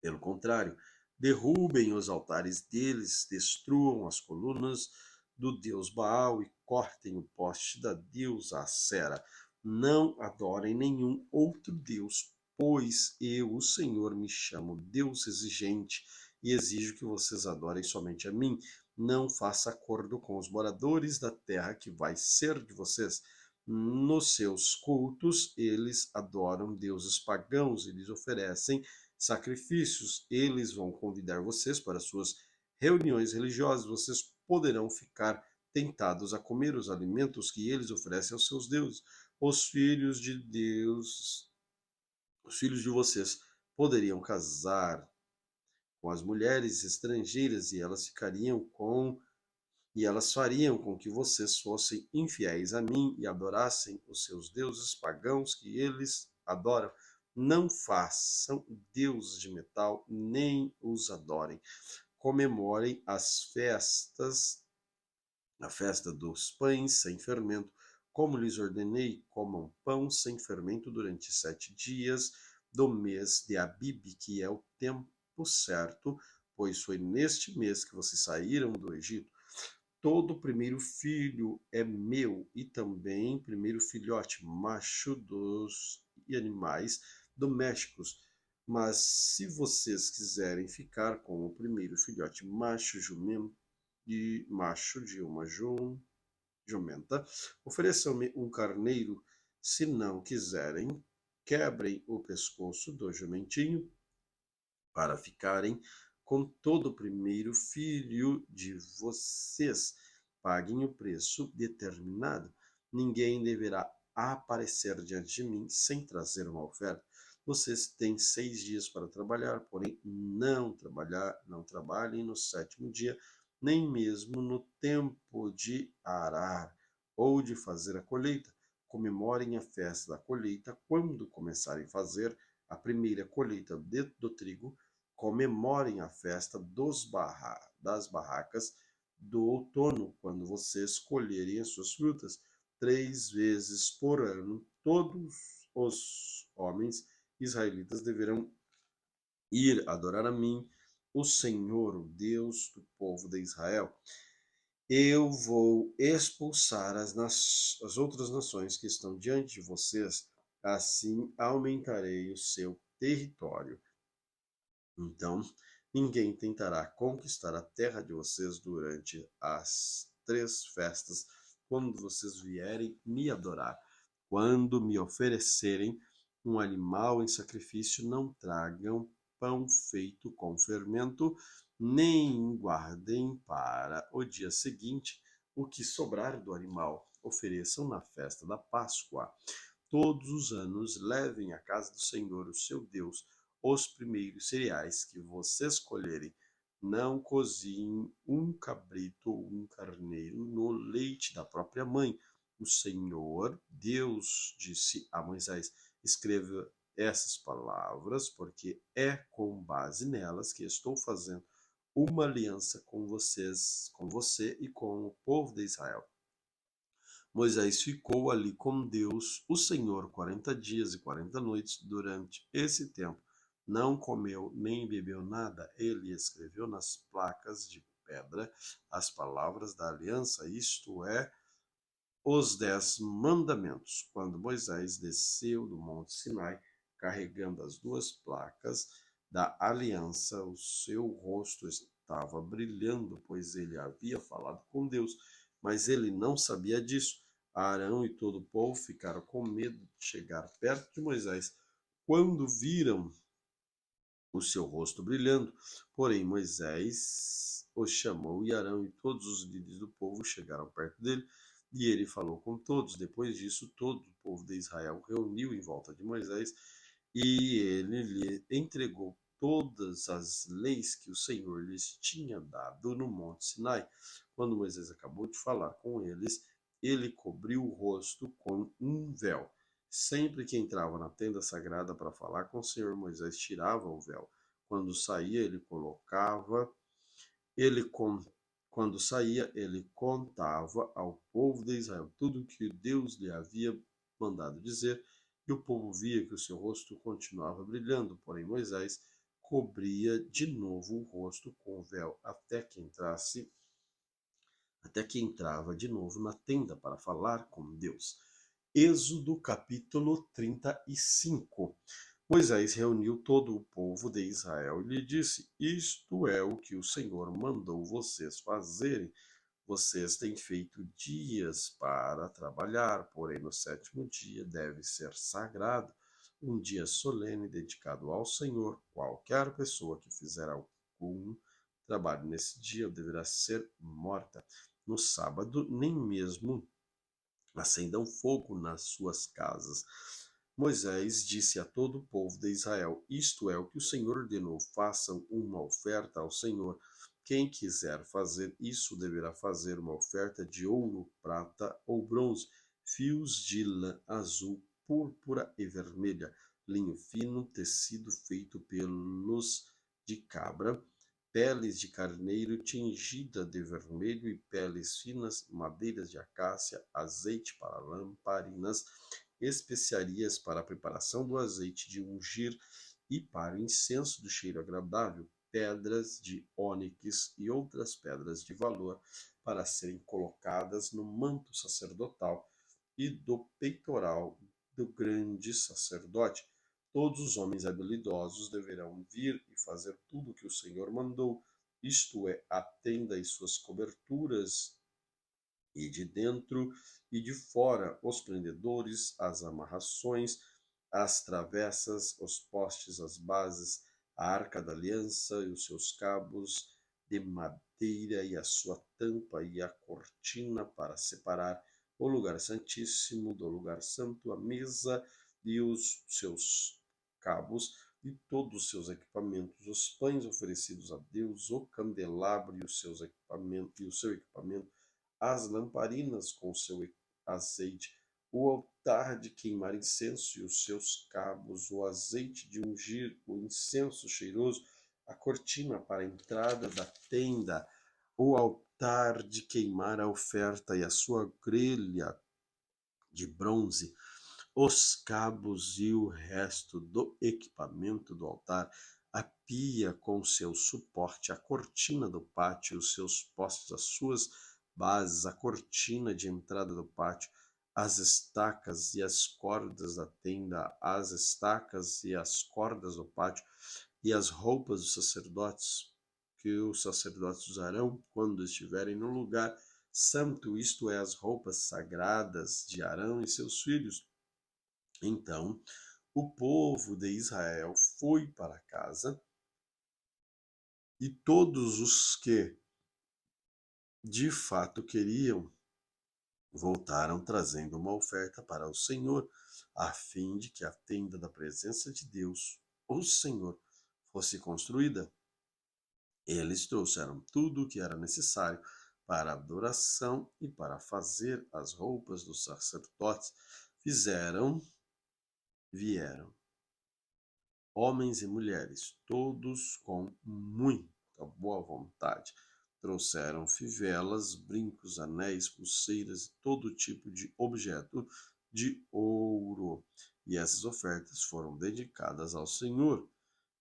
Pelo contrário, derrubem os altares deles, destruam as colunas do deus Baal e cortem o poste da deusa Acera. Não adorem nenhum outro deus, pois eu, o Senhor, me chamo Deus exigente e exijo que vocês adorem somente a mim. Não faça acordo com os moradores da terra que vai ser de vocês. Nos seus cultos, eles adoram deuses pagãos e lhes oferecem sacrifícios. Eles vão convidar vocês para suas reuniões religiosas. Vocês poderão ficar tentados a comer os alimentos que eles oferecem aos seus deuses. Os filhos de Deus, os filhos de vocês poderiam casar com as mulheres estrangeiras e elas fariam com que vocês fossem infiéis a mim e adorassem os seus deuses pagãos que eles adoram. Não façam deuses de metal, nem os adorem. Comemorem as festas, a festa dos pães sem fermento, como lhes ordenei. Comam pão sem fermento durante 7 dias do mês de Abibe, que é o tempo certo, pois foi neste mês que vocês saíram do Egito. Todo primeiro filho é meu, e também primeiro filhote macho dos animais domésticos. Mas se vocês quiserem ficar com o primeiro filhote macho jumento e macho de uma jumenta, ofereçam-me um carneiro. Se não quiserem, quebrem o pescoço do jumentinho para ficarem com todo o primeiro filho de vocês. Paguem o preço determinado. Ninguém deverá aparecer diante de mim sem trazer uma oferta. Vocês têm 6 dias para trabalhar, porém não trabalhem no 7º dia, nem mesmo no tempo de arar ou de fazer a colheita. Comemorem a festa da colheita quando começarem a fazer a primeira colheita do trigo. Comemorem a festa das barracas do outono, quando vocês colherem as suas frutas. 3 vezes por ano, todos os homens israelitas deverão ir adorar a mim, o Senhor, o Deus do povo de Israel. Eu vou expulsar as outras nações que estão diante de vocês, assim aumentarei o seu território. Então, ninguém tentará conquistar a terra de vocês durante as 3 festas, quando vocês vierem me adorar. Quando me oferecerem um animal em sacrifício, não tragam pão feito com fermento, nem guardem para o dia seguinte o que sobrar do animal. Ofereçam na festa da Páscoa. Todos os anos levem à casa do Senhor, o seu Deus, os primeiros cereais que vocês colherem. Não cozinhem um cabrito ou um carneiro no leite da própria mãe. O Senhor Deus disse a Moisés: escreva essas palavras, porque é com base nelas que estou fazendo uma aliança com você e com o povo de Israel. Moisés ficou ali com Deus, o Senhor, 40 dias e 40 noites. Durante esse tempo, não comeu nem bebeu nada. Ele escreveu nas placas de pedra as palavras da aliança, isto é, os 10 mandamentos. Quando Moisés desceu do monte Sinai, carregando as 2 placas da aliança, o seu rosto estava brilhando, pois ele havia falado com Deus, mas ele não sabia disso. Arão e todo o povo ficaram com medo de chegar perto de Moisés quando viram o seu rosto brilhando. Porém, Moisés os chamou, e Arão e todos os líderes do povo chegaram perto dele, e ele falou com todos. Depois disso, todo o povo de Israel reuniu em volta de Moisés, e ele lhe entregou todas as leis que o Senhor lhes tinha dado no Monte Sinai. Quando Moisés acabou de falar com eles, ele cobriu o rosto com um véu. Sempre que entrava na tenda sagrada para falar com o Senhor, Moisés tirava o véu. Quando saía, ele con- quando saía, ele contava ao povo de Israel tudo o que Deus lhe havia mandado dizer, e o povo via que o seu rosto continuava brilhando, porém Moisés cobria de novo o rosto com o véu até que entrava de novo na tenda para falar com Deus. Êxodo capítulo 35. Moisés reuniu todo o povo de Israel e lhe disse: Isto é o que o Senhor mandou vocês fazerem. Vocês têm feito dias para trabalhar, porém no sétimo dia deve ser sagrado, um dia solene dedicado ao Senhor. Qualquer pessoa que fizer algum trabalho nesse dia deverá ser morta. No sábado, nem mesmo acendam fogo nas suas casas. Moisés disse a todo o povo de Israel: Isto é o que o Senhor ordenou: façam uma oferta ao Senhor. Quem quiser fazer isso deverá fazer uma oferta de ouro, prata ou bronze, fios de lã azul, púrpura e vermelha, linho fino, tecido feito pelos de cabra, peles de carneiro tingida de vermelho e peles finas, madeiras de acácia, azeite para lamparinas, especiarias para a preparação do azeite de ungir e para o incenso do cheiro agradável, pedras de ônix e outras pedras de valor para serem colocadas no manto sacerdotal e do peitoral do grande sacerdote. Todos os homens habilidosos deverão vir e fazer tudo o que o Senhor mandou, isto é, a tenda e suas coberturas, e de dentro e de fora, os prendedores, as amarrações, as travessas, os postes, as bases, a arca da aliança e os seus cabos de madeira e a sua tampa e a cortina para separar o lugar santíssimo do lugar santo, a mesa e os seus cabos e todos os seus equipamentos, os pães oferecidos a Deus, o candelabro e os seus equipamentos e o seu equipamento, as lamparinas com seu azeite, o altar de queimar incenso e os seus cabos, o azeite de ungir, o incenso cheiroso, a cortina para a entrada da tenda, o altar de queimar a oferta e a sua grelha de bronze, os cabos e o resto do equipamento do altar, a pia com seu suporte, a cortina do pátio, os seus postes, as suas bases, a cortina de entrada do pátio, as estacas e as cordas da tenda, as estacas e as cordas do pátio, e as roupas dos sacerdotes, que os sacerdotes usarão quando estiverem no lugar santo, isto é, as roupas sagradas de Arão e seus filhos. Então o povo de Israel foi para casa, e todos os que de fato queriam voltaram trazendo uma oferta para o Senhor, a fim de que a tenda da presença de Deus, o Senhor, fosse construída. Eles trouxeram tudo o que era necessário para a adoração e para fazer as roupas dos sacerdotes. Vieram homens e mulheres, todos com muita boa vontade. Trouxeram fivelas, brincos, anéis, pulseiras e todo tipo de objeto de ouro. E essas ofertas foram dedicadas ao Senhor.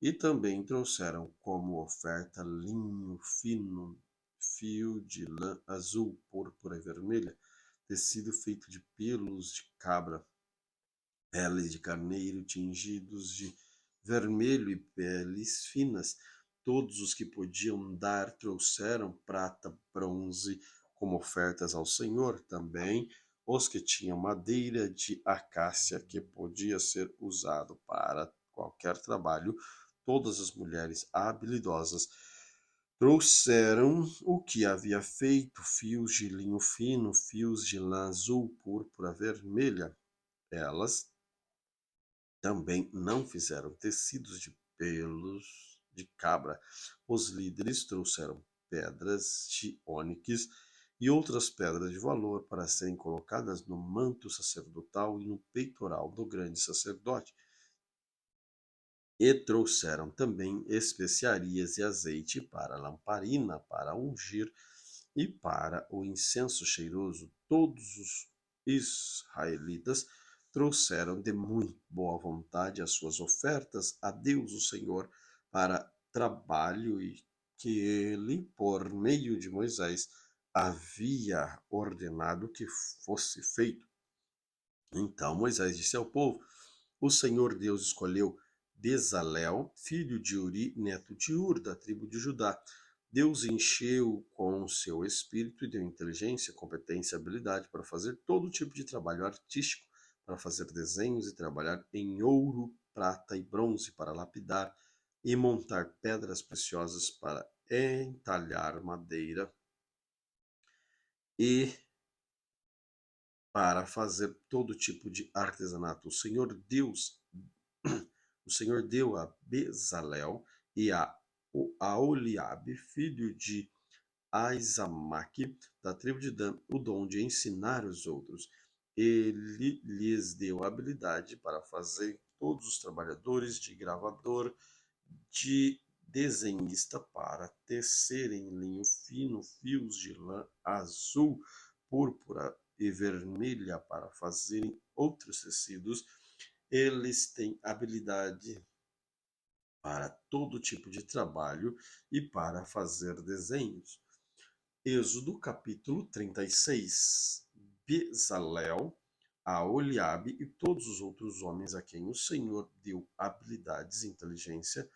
E também trouxeram como oferta linho fino, fio de lã azul, púrpura e vermelha, tecido feito de pelos de cabra, peles de carneiro tingidos de vermelho e peles finas. Todos os que podiam dar trouxeram prata, bronze como ofertas ao Senhor. Também os que tinham madeira de acácia, que podia ser usado para qualquer trabalho. Todas as mulheres habilidosas Trouxeram o que havia feito: fios de linho fino, fios de lã azul, púrpura, vermelha. Elas também não fizeram tecidos de pelos de cabra. Os líderes trouxeram pedras de ônix e outras pedras de valor para serem colocadas no manto sacerdotal e no peitoral do grande sacerdote. E trouxeram também especiarias e azeite para a lamparina, para ungir e para o incenso cheiroso. Todos os israelitas trouxeram de muito boa vontade as suas ofertas a Deus o Senhor para trabalho e que ele, por meio de Moisés, havia ordenado que fosse feito. Então Moisés disse ao povo: O Senhor Deus escolheu Bezalel, filho de Uri, neto de Ur, da tribo de Judá. Deus encheu com o seu espírito e deu inteligência, competência e habilidade para fazer todo tipo de trabalho artístico, para fazer desenhos e trabalhar em ouro, prata e bronze, para lapidar e montar pedras preciosas, para entalhar madeira e para fazer todo tipo de artesanato. O Senhor deu a Bezalel e a Oliabe, filho de Aizamaque, da tribo de Dan, o dom de ensinar os outros. Ele lhes deu habilidade para fazer todos os trabalhadores de gravador, de desenhista, para tecer em linho fino fios de lã azul, púrpura e vermelha para fazerem outros tecidos. Eles têm habilidade para todo tipo de trabalho e para fazer desenhos. Êxodo capítulo 36. Bezalel, a Oliabe e todos os outros homens a quem o Senhor deu habilidades e inteligência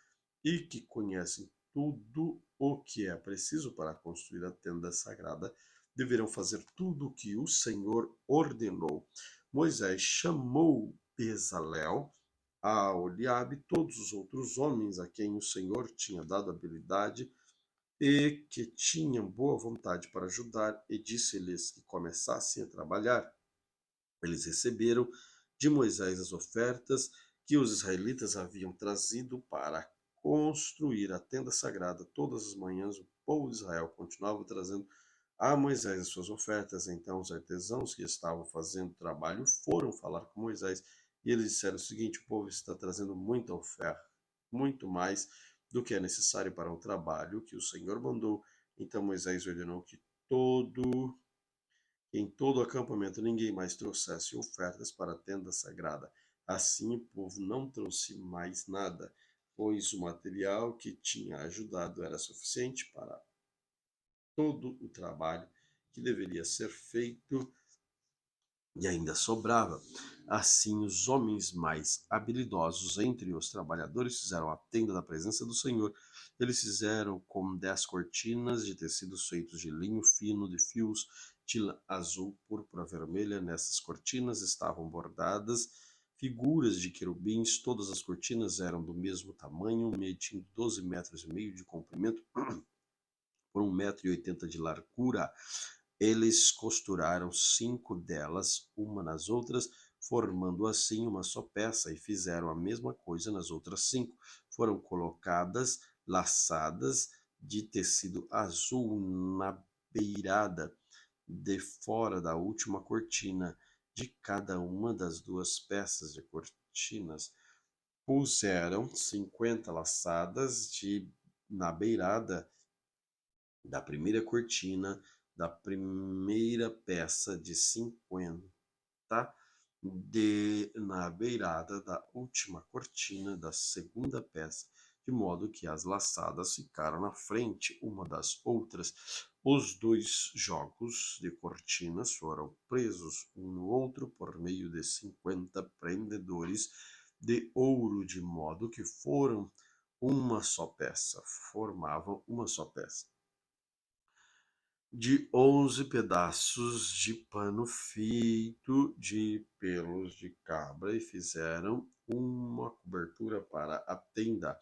e que conhecem tudo o que é preciso para construir a tenda sagrada, deverão fazer tudo o que o Senhor ordenou. Moisés chamou Bezalel, a Oliabe e todos os outros homens a quem o Senhor tinha dado habilidade e que tinham boa vontade para ajudar, e disse-lhes que começassem a trabalhar. Eles receberam de Moisés as ofertas que os israelitas haviam trazido para construir a tenda sagrada. Todas as manhãs o povo de Israel continuava trazendo a Moisés as suas ofertas. Então os artesãos que estavam fazendo o trabalho foram falar com Moisés e eles disseram o seguinte: o povo está trazendo muita oferta, muito mais do que é necessário para o trabalho que o Senhor mandou. Então Moisés ordenou que em todo o acampamento ninguém mais trouxesse ofertas para a tenda sagrada. Assim o povo não trouxe mais nada, pois o material que tinha ajudado era suficiente para todo o trabalho que deveria ser feito e ainda sobrava. Assim, os homens mais habilidosos entre os trabalhadores fizeram a tenda da presença do Senhor. Eles fizeram com 10 cortinas de tecidos feitos de linho fino, de fios de lã azul, púrpura, vermelha. Nessas cortinas estavam bordadas figuras de querubins. Todas as cortinas eram do mesmo tamanho, medindo 12,5 metros de comprimento por 1,80 m de largura. Eles costuraram 5 delas, uma nas outras, formando assim uma só peça, e fizeram a mesma coisa nas outras 5. Foram colocadas laçadas de tecido azul na beirada de fora da última cortina de cada uma das 2 peças de cortinas. Puseram 50 laçadas na beirada da primeira cortina da primeira peça de 50 na beirada da última cortina da segunda peça, de modo que as laçadas ficaram na frente uma das outras. Os 2 jogos de cortinas foram presos um no outro por meio de 50 prendedores de ouro, de modo que formavam uma só peça de 11 pedaços de pano feito de pelos de cabra, e fizeram uma cobertura para a tenda.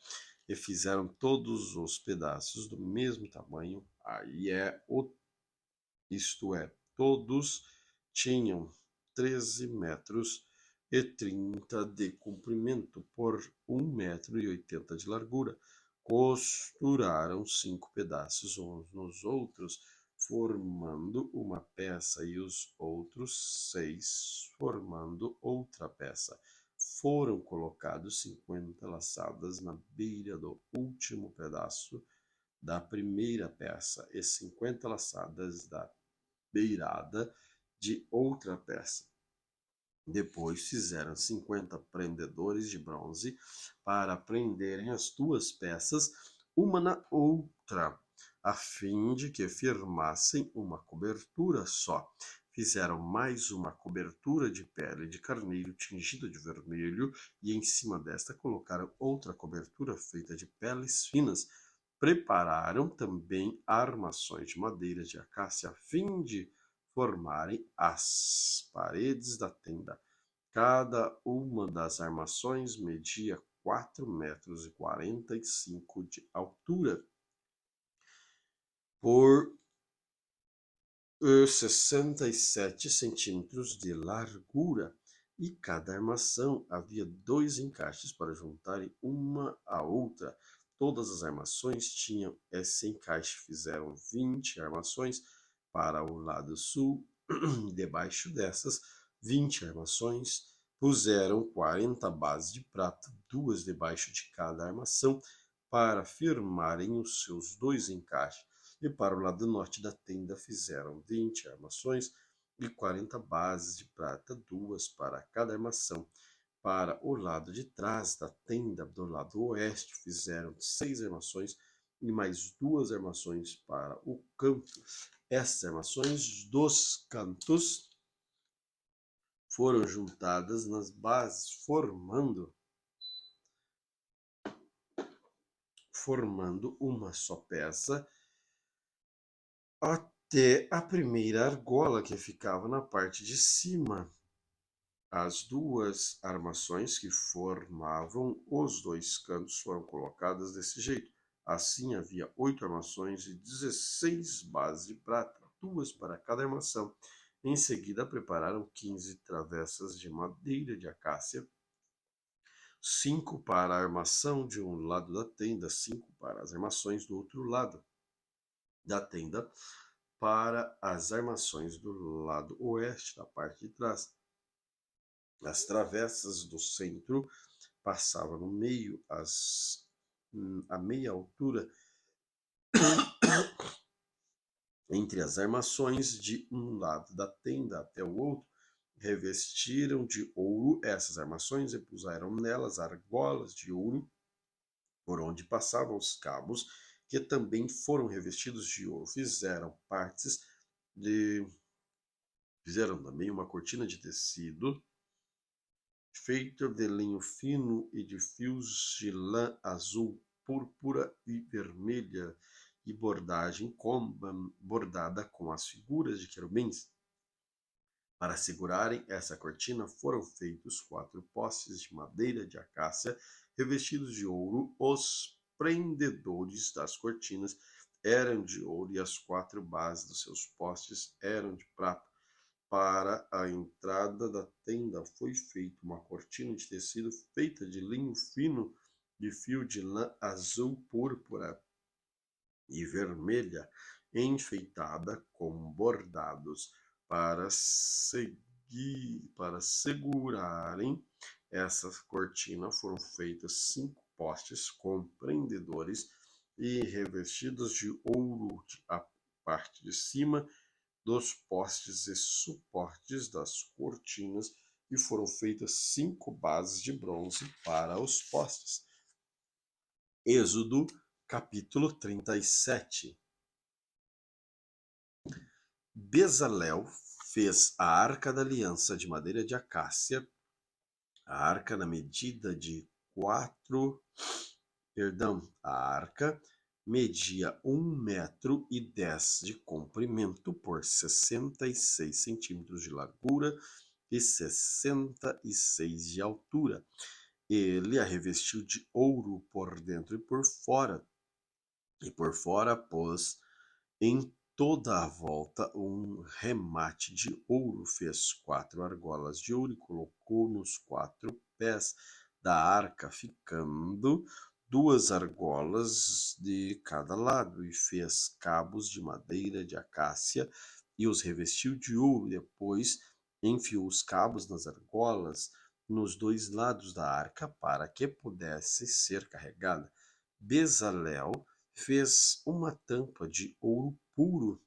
e fizeram todos os pedaços do mesmo tamanho, isto é, todos tinham 13 metros e 30 de comprimento por 1,80 m de largura. Costuraram 5 pedaços uns nos outros, formando uma peça, e os outros 6 formando outra peça. Foram colocados 50 laçadas na beira do último pedaço da primeira peça e 50 laçadas da beirada de outra peça. Depois fizeram 50 prendedores de bronze para prenderem as duas peças uma na outra, a fim de que firmassem uma cobertura só. Fizeram mais uma cobertura de pele de carneiro tingida de vermelho, e em cima desta colocaram outra cobertura feita de peles finas. Prepararam também armações de madeira de acácia a fim de formarem as paredes da tenda. Cada uma das armações media 4,45 m de altura por 67 centímetros de largura, e cada armação havia 2 encaixes para juntarem uma à outra. Todas as armações tinham esse encaixe. Fizeram 20 armações para o lado sul. Debaixo dessas 20 armações, puseram 40 bases de prata, 2 debaixo de cada armação, para firmarem os seus 2 encaixes. E para o lado norte da tenda fizeram 20 armações e 40 bases de prata, 2 para cada armação. Para o lado de trás da tenda, do lado oeste, fizeram 6 armações e mais 2 armações para o canto. Essas armações dos cantos foram juntadas nas bases, formando uma só peça, até a primeira argola, que ficava na parte de cima. As 2 armações que formavam os 2 cantos foram colocadas desse jeito. Assim havia 8 armações e 16 bases de prata, 2 para cada armação. Em seguida prepararam 15 travessas de madeira de acácia, 5 para a armação de um lado da tenda, 5 para as armações do outro lado da tenda, para as armações do lado oeste, da parte de trás. As travessas do centro passavam no meio, a meia altura entre as armações de um lado da tenda até o outro. Revestiram de ouro essas armações e puseram nelas argolas de ouro, por onde passavam os cabos, que também foram revestidos de ouro. Fizeram também uma cortina de tecido feita de linho fino e de fios de lã azul, púrpura e vermelha, e bordada com as figuras de querubins. Para segurarem essa cortina foram feitos 4 postes de madeira de acácia revestidos de ouro. Os prendedores das cortinas eram de ouro e as 4 bases dos seus postes eram de prata. Para a entrada da tenda foi feita uma cortina de tecido feita de linho fino, de fio de lã azul, púrpura e vermelha, enfeitada com bordados. Para segurarem essa cortina foram feitos 5 postes com prendedores e revestidos de ouro a parte de cima dos postes e suportes das cortinas, e foram feitas 5 bases de bronze para os postes. Êxodo, capítulo 37. Bezalel fez a arca da aliança de madeira de acácia, a arca na medida de a arca media 1,10 m de comprimento por 66 centímetros de largura e 66 de altura. Ele a revestiu de ouro por dentro e por fora pôs em toda a volta um remate de ouro, fez 4 argolas de ouro e colocou nos 4 pés da arca, ficando 2 argolas de cada lado, e fez cabos de madeira de acácia e os revestiu de ouro. Depois enfiou os cabos nas argolas nos 2 lados da arca para que pudesse ser carregada. Bezalel fez uma tampa de ouro puro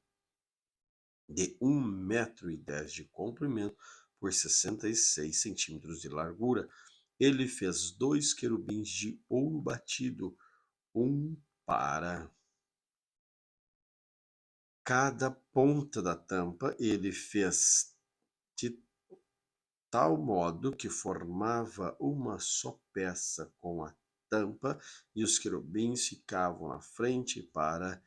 de 1,10 m de comprimento por 66 centímetros de largura. Ele fez 2 querubins de ouro batido, um para cada ponta da tampa. Ele fez de tal modo que formava uma só peça com a tampa, e os querubins ficavam à frente para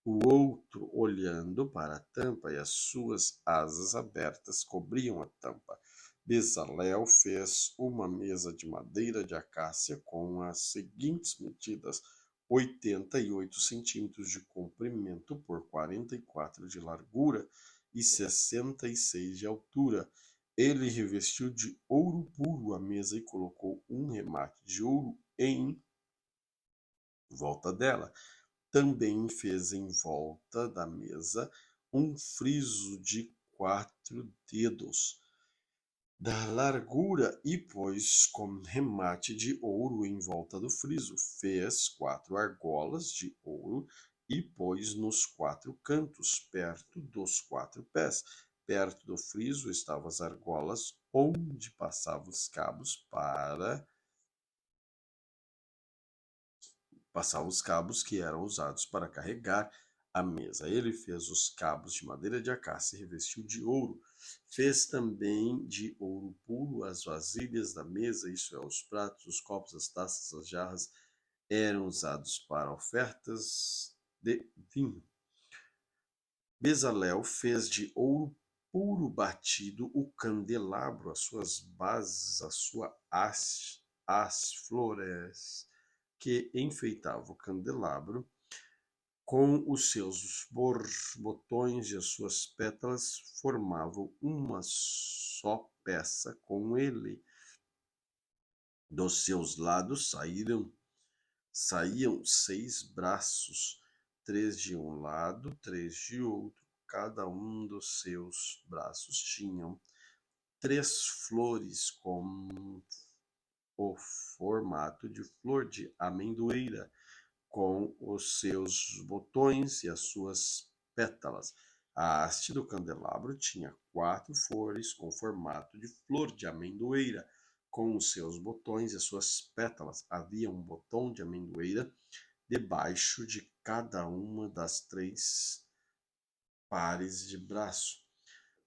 o outro olhando para a tampa, e as suas asas abertas cobriam a tampa. Bezalel fez uma mesa de madeira de acácia com as seguintes medidas: 88 centímetros de comprimento por 44 de largura e 66 de altura. Ele revestiu de ouro puro a mesa e colocou um remate de ouro em volta dela. Também fez em volta da mesa um friso de 4 dedos da largura e pôs com remate de ouro em volta do friso. Fez 4 argolas de ouro e pôs nos 4 cantos, perto dos 4 pés. Perto do friso estavam as argolas onde passavam os cabos que eram usados para carregar a mesa. Ele fez os cabos de madeira de acácia e revestiu de ouro. Fez também de ouro puro as vasilhas da mesa, isso é, os pratos, os copos, as taças, as jarras, eram usados para ofertas de vinho. Bezalel fez de ouro puro batido o candelabro, as suas bases, a sua haste, as flores que enfeitava o candelabro, com os seus borbotões e as suas pétalas, formavam uma só peça com ele. Dos seus lados saíam 6 braços, 3 de um lado, 3 de outro. Cada um dos seus braços tinham 3 flores com o formato de flor de amendoeira, com os seus botões e as suas pétalas. A haste do candelabro tinha 4 flores com formato de flor de amendoeira, com os seus botões e as suas pétalas. Havia um botão de amendoeira debaixo de cada uma das 3 pares de braço.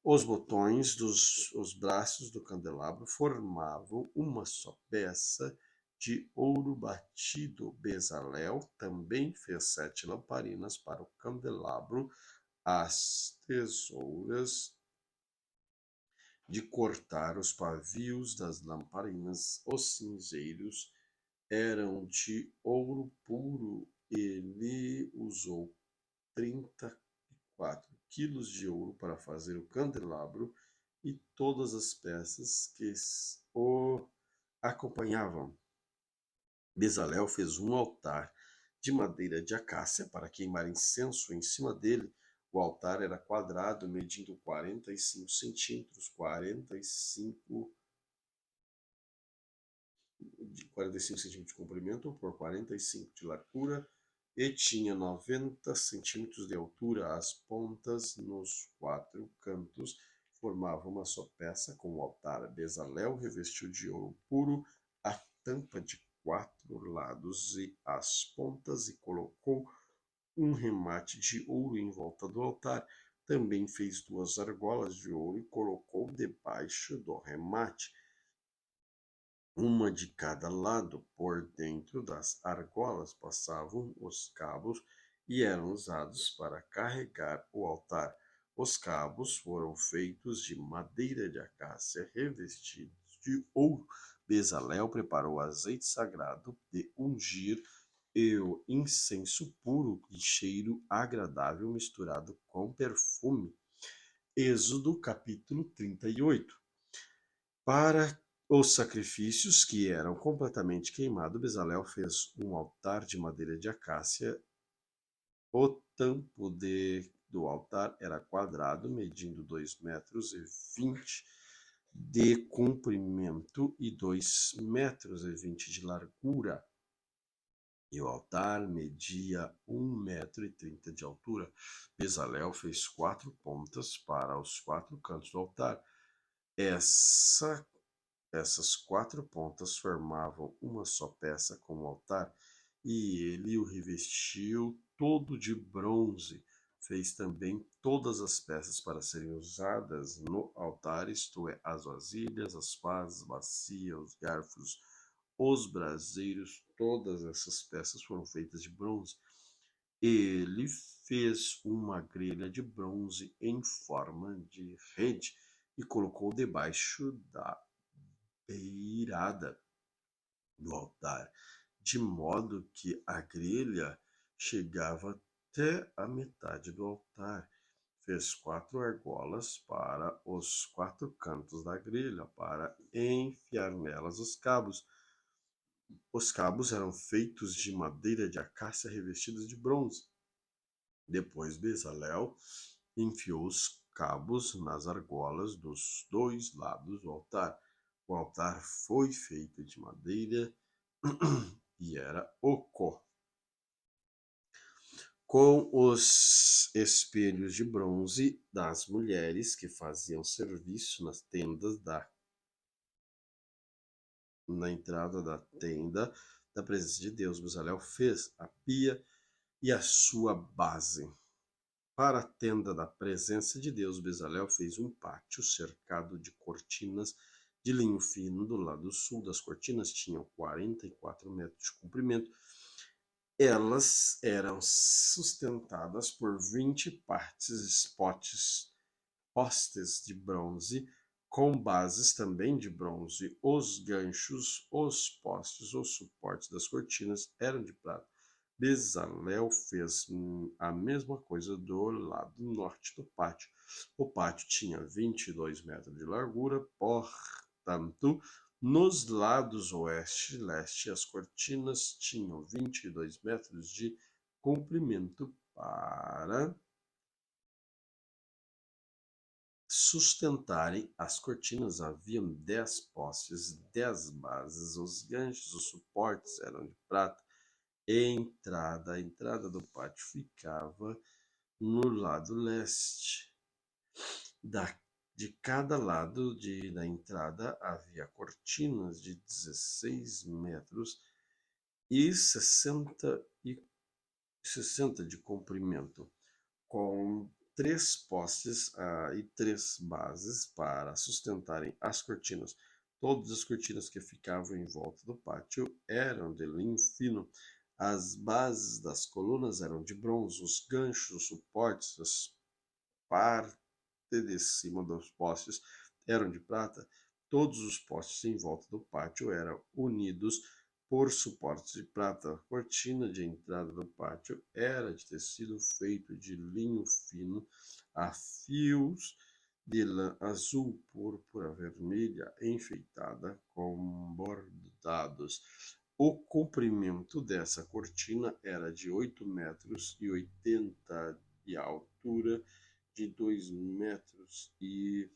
Os botões dos braços do candelabro formavam uma só peça de ouro batido. Bezalel também fez 7 lamparinas para o candelabro. As tesouras de cortar os pavios das lamparinas, os cinzeiros, eram de ouro puro. Ele usou 34 quilos de ouro para fazer o candelabro e todas as peças que o acompanhavam. Bezalel fez um altar de madeira de acácia para queimar incenso em cima dele. O altar era quadrado, medindo 45 centímetros, 45 centímetros de comprimento por 45 de largura, e tinha 90 centímetros de altura. As pontas nos 4 cantos formavam uma só peça com o altar. Bezalel revestiu de ouro puro a tampa de 4 lados e as pontas e colocou um remate de ouro em volta do altar. Também fez 2 argolas de ouro e colocou debaixo do remate, uma de cada lado. Por dentro das argolas passavam os cabos e eram usados para carregar o altar. Os cabos foram feitos de madeira de acácia revestidos de ouro. Bezalel preparou o azeite sagrado de ungir e o incenso puro de cheiro agradável misturado com perfume. Êxodo capítulo 38. Para os sacrifícios que eram completamente queimados, Bezalel fez um altar de madeira de acácia. O tampo do altar era quadrado, medindo 2,20 m de comprimento e 2,20 m de largura. E o altar media 1,30 m de altura. Bezalel fez 4 pontas para os 4 cantos do altar. Essas 4 pontas formavam uma só peça com o altar, e ele o revestiu todo de bronze. Fez também todas as peças para serem usadas no altar, isto é, as vasilhas, as pás, a bacia, os garfos, os braseiros. Todas essas peças foram feitas de bronze. Ele fez uma grelha de bronze em forma de rede e colocou debaixo da beirada do altar, de modo que a grelha chegava até a metade do altar. Fez 4 argolas para os 4 cantos da grelha, para enfiar nelas os cabos. Os cabos eram feitos de madeira de acácia revestidas de bronze. Depois Bezalel enfiou os cabos nas argolas dos 2 lados do altar. O altar foi feito de madeira e era oco, com os espelhos de bronze das mulheres que faziam serviço nas tendas na entrada da tenda da presença de Deus. Bezalel fez a pia e a sua base. Para a tenda da presença de Deus, Bezalel fez um pátio cercado de cortinas de linho fino do lado sul. Das cortinas tinham 44 metros de comprimento. Elas eram sustentadas por 20 postes de bronze, com bases também de bronze. Os ganchos, os postes, os suportes das cortinas eram de prata. Bezalel fez a mesma coisa do lado norte do pátio. O pátio tinha 22 metros de largura, portanto, nos lados oeste e leste, as cortinas tinham 22 metros de comprimento. Para sustentarem as cortinas haviam 10 postes, 10 bases. Os ganchos, os suportes eram de prata. A entrada do pátio ficava no lado leste. De cada lado da entrada havia cortinas de 16 metros e 60 de comprimento, com 3 postes e 3 bases para sustentarem as cortinas. Todas as cortinas que ficavam em volta do pátio eram de linho fino. As bases das colunas eram de bronze, os ganchos, os suportes, as parte de cima dos postes eram de prata. Todos os postes em volta do pátio eram unidos por suportes de prata. A cortina de entrada do pátio era de tecido feito de linho fino, a fios de lã azul, púrpura, vermelha, enfeitada com bordados. O comprimento dessa cortina era de 8,80 m e a altura de 2,20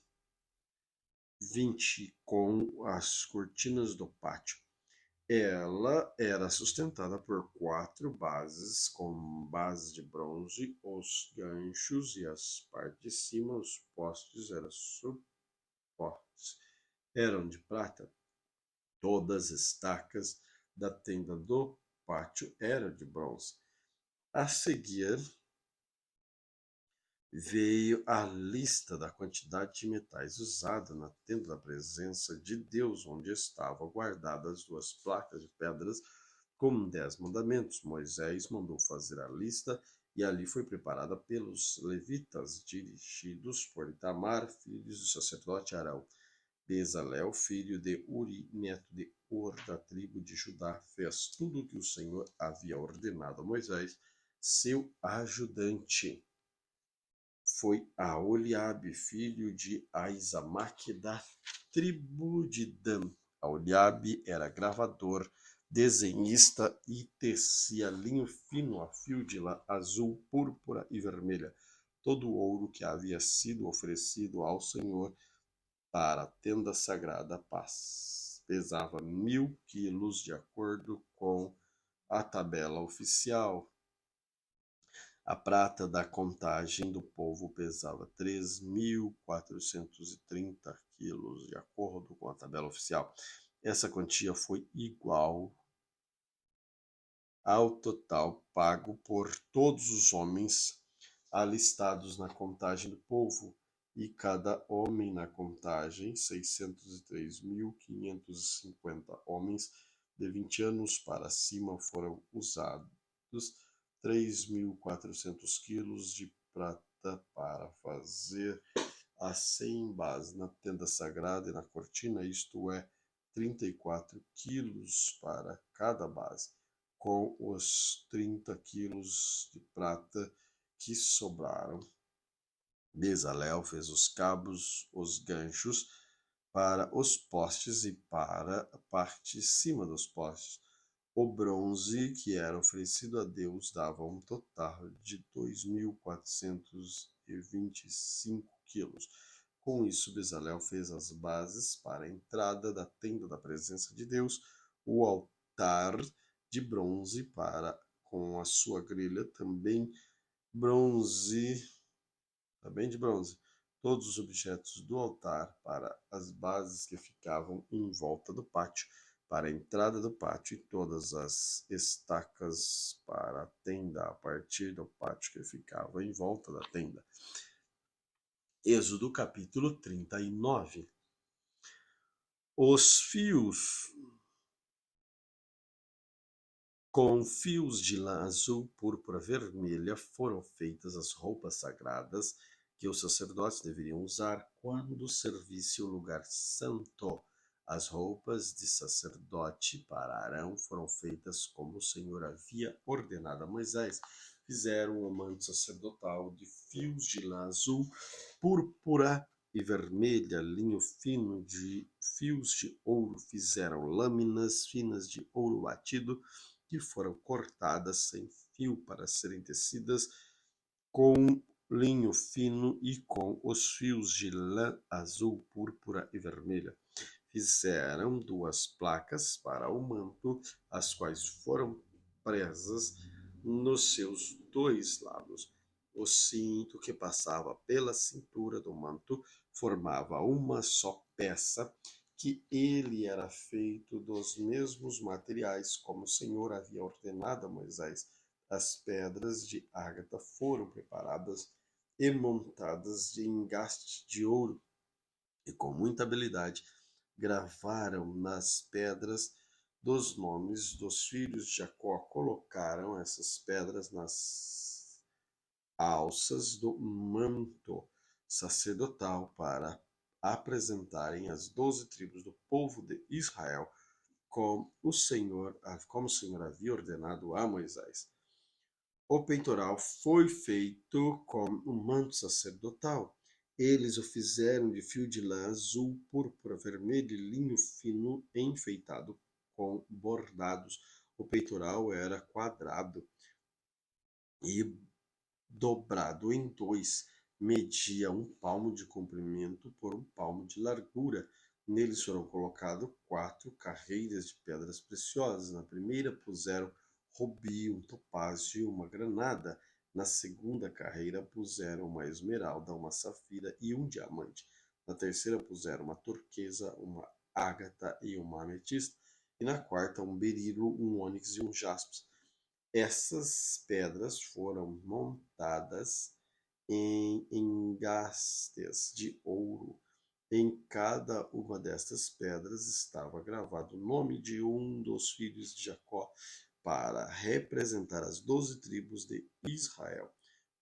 m, com as cortinas do pátio. Ela era sustentada por 4 bases, com bases de bronze, os ganchos e as partes de cima. Os postes eram de prata. Todas as estacas da tenda do pátio eram de bronze. A seguir veio a lista da quantidade de metais usada na tenda da presença de Deus, onde estavam guardadas 2 placas de pedras com 10 mandamentos. Moisés mandou fazer a lista e ali foi preparada pelos levitas, dirigidos por Itamar, filho do sacerdote Arão. Bezalel, filho de Uri, neto de Ur, da tribo de Judá, fez tudo o que o Senhor havia ordenado a Moisés, seu ajudante. Foi Aholiabe, filho de Aizamaque, da tribo de Dan. Aholiabe era gravador, desenhista e tecia linho fino a fio de lã azul, púrpura e vermelha. Todo o ouro que havia sido oferecido ao Senhor para a tenda sagrada pesava 1.000 quilos, de acordo com a tabela oficial. A prata da contagem do povo pesava 3.430 quilos, de acordo com a tabela oficial. Essa quantia foi igual ao total pago por todos os homens alistados na contagem do povo, e cada homem na contagem, 603.550 homens de 20 anos para cima, foram usados 3.400 quilos de prata para fazer as 100 bases na tenda sagrada e na cortina, isto é, 34 quilos para cada base, com os 30 quilos de prata que sobraram. Bezalel fez os cabos, os ganchos para os postes e para a parte de cima dos postes. O bronze que era oferecido a Deus dava um total de 2.425 quilos. Com isso, Bezalel fez as bases para a entrada da tenda da presença de Deus, o altar de bronze com a sua grelha, também de bronze, todos os objetos do altar para as bases que ficavam em volta do pátio, para a entrada do pátio, e todas as estacas para a tenda a partir do pátio que ficava em volta da tenda. Êxodo capítulo 39. Os fios com fios de lã azul, púrpura, vermelha foram feitas as roupas sagradas que os sacerdotes deveriam usar quando servissem o lugar santo. As roupas de sacerdote para Arão foram feitas como o Senhor havia ordenado a Moisés. Fizeram um manto sacerdotal de fios de lã azul, púrpura e vermelha, linho fino de fios de ouro. Fizeram lâminas finas de ouro batido, que foram cortadas sem fio para serem tecidas com linho fino e com os fios de lã azul, púrpura e vermelha. Fizeram 2 placas para o manto, as quais foram presas nos seus 2 lados. O cinto que passava pela cintura do manto formava uma só peça, que ele era feito dos mesmos materiais como o Senhor havia ordenado a Moisés. As pedras de ágata foram preparadas e montadas de engaste de ouro, e com muita habilidade gravaram nas pedras dos nomes dos filhos de Jacó. Colocaram essas pedras nas alças do manto sacerdotal para apresentarem as 12 tribos do povo de Israel, como o Senhor havia ordenado a Moisés. O peitoral foi feito com um manto sacerdotal. Eles o fizeram de fio de lã azul, púrpura, vermelho e linho fino enfeitado com bordados. O peitoral era quadrado e dobrado em 2, media 1 palmo de comprimento por 1 palmo de largura. Neles foram colocadas 4 carreiras de pedras preciosas. Na primeira puseram rubi, um topázio e uma granada. Na segunda carreira puseram uma esmeralda, uma safira e um diamante. Na terceira puseram uma turquesa, uma ágata e uma ametista. E na quarta um berilo, um ônix e um jaspe. Essas pedras foram montadas em engastes de ouro. Em cada uma destas pedras estava gravado o nome de um dos filhos de Jacó, para representar as 12 tribos de Israel.